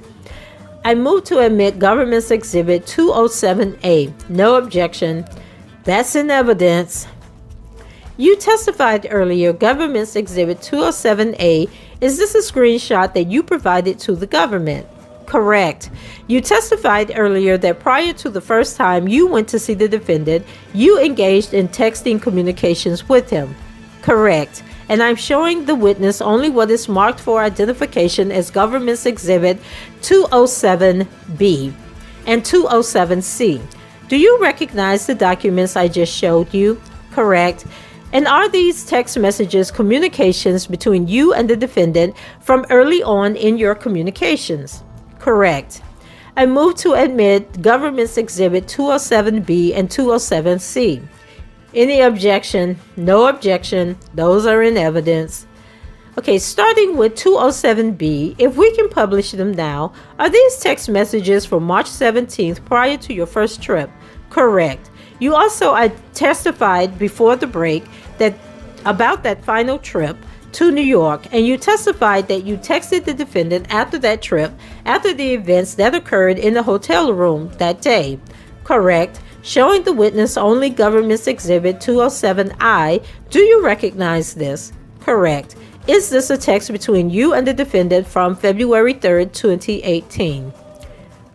I move to admit Government's Exhibit 207A. No objection. That's in evidence. You testified earlier Government's Exhibit 207A. Is this a screenshot that you provided to the government? Correct. You testified earlier that prior to the first time you went to see the defendant, you engaged in texting communications with him. Correct. And I'm showing the witness only what is marked for identification as Government's Exhibit 207B and 207C. Do you recognize the documents I just showed you? Correct. And are these text messages communications between you and the defendant from early on in your communications? Correct. I move to admit Government's Exhibit 207B and 207C. Any objection? No objection. Those are in evidence. Okay, starting with 207B, if we can publish them now, are these text messages from March 17th prior to your first trip? Correct. You also testified before the break that about that final trip to New York, and you testified that you texted the defendant after that trip, after the events that occurred in the hotel room that day. Correct. Showing the witness only Government's Exhibit 207I. Do you recognize this? Correct. Is this a text between you and the defendant from February 3rd, 2018?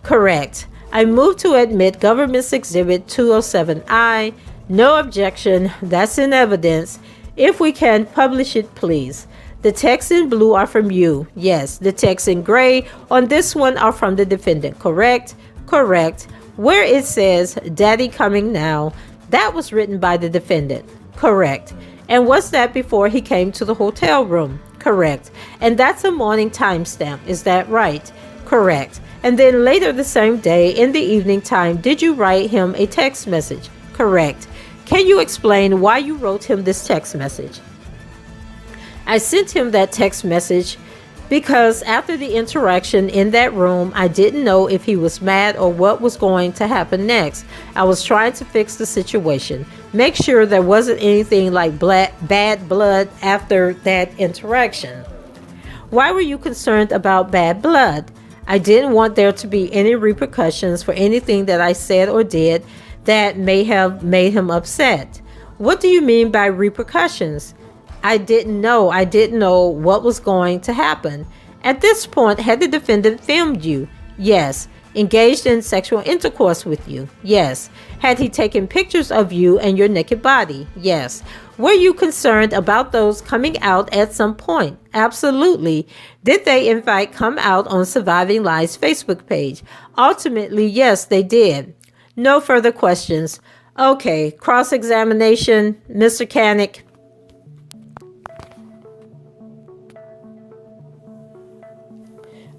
Correct. I move to admit Government's Exhibit 207I. No objection. That's in evidence. If we can, publish it, please. The texts in blue are from you. Yes. The texts in gray on this one are from the defendant. Correct? Correct. Where it says, Daddy coming now, that was written by the defendant. Correct. And was that before he came to the hotel room? Correct. And that's a morning timestamp. Is that right? Correct. And then later the same day, in the evening time, did you write him a text message? Correct. Can you explain why you wrote him this text message? I sent him that text message because after the interaction in that room, I didn't know if he was mad or what was going to happen next. I was trying to fix the situation, make sure there wasn't anything like bad blood after that interaction. Why were you concerned about bad blood? I didn't want there to be any repercussions for anything that I said or did that may have made him upset. What do you mean by repercussions? I didn't know what was going to happen. At this point, had the defendant filmed you? Yes. Engaged in sexual intercourse with you? Yes. Had he taken pictures of you and your naked body? Yes. Were you concerned about those coming out at some point? Absolutely. Did they in fact come out on Surviving Lies Facebook page? Ultimately, yes, they did. No further questions. Okay, cross-examination, Mr. Canick.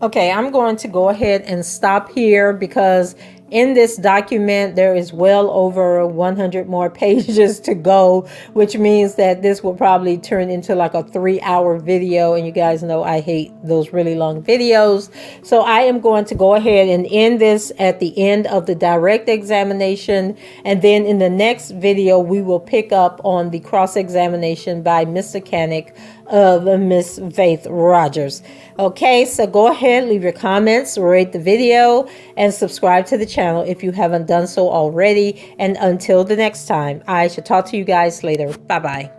Okay, I'm going to go ahead and stop here because in this document, there is well over 100 more pages to go, which means that this will probably turn into like a 3-hour video. And you guys know I hate those really long videos. So I am going to go ahead and end this at the end of the direct examination. And then in the next video, we will pick up on the cross-examination by Mr. Canick of Miss Faith Rogers. Okay, so go ahead, leave your comments, rate the video, and subscribe to the channel if you haven't done so already. And until the next time, I shall talk to you guys later. Bye-bye.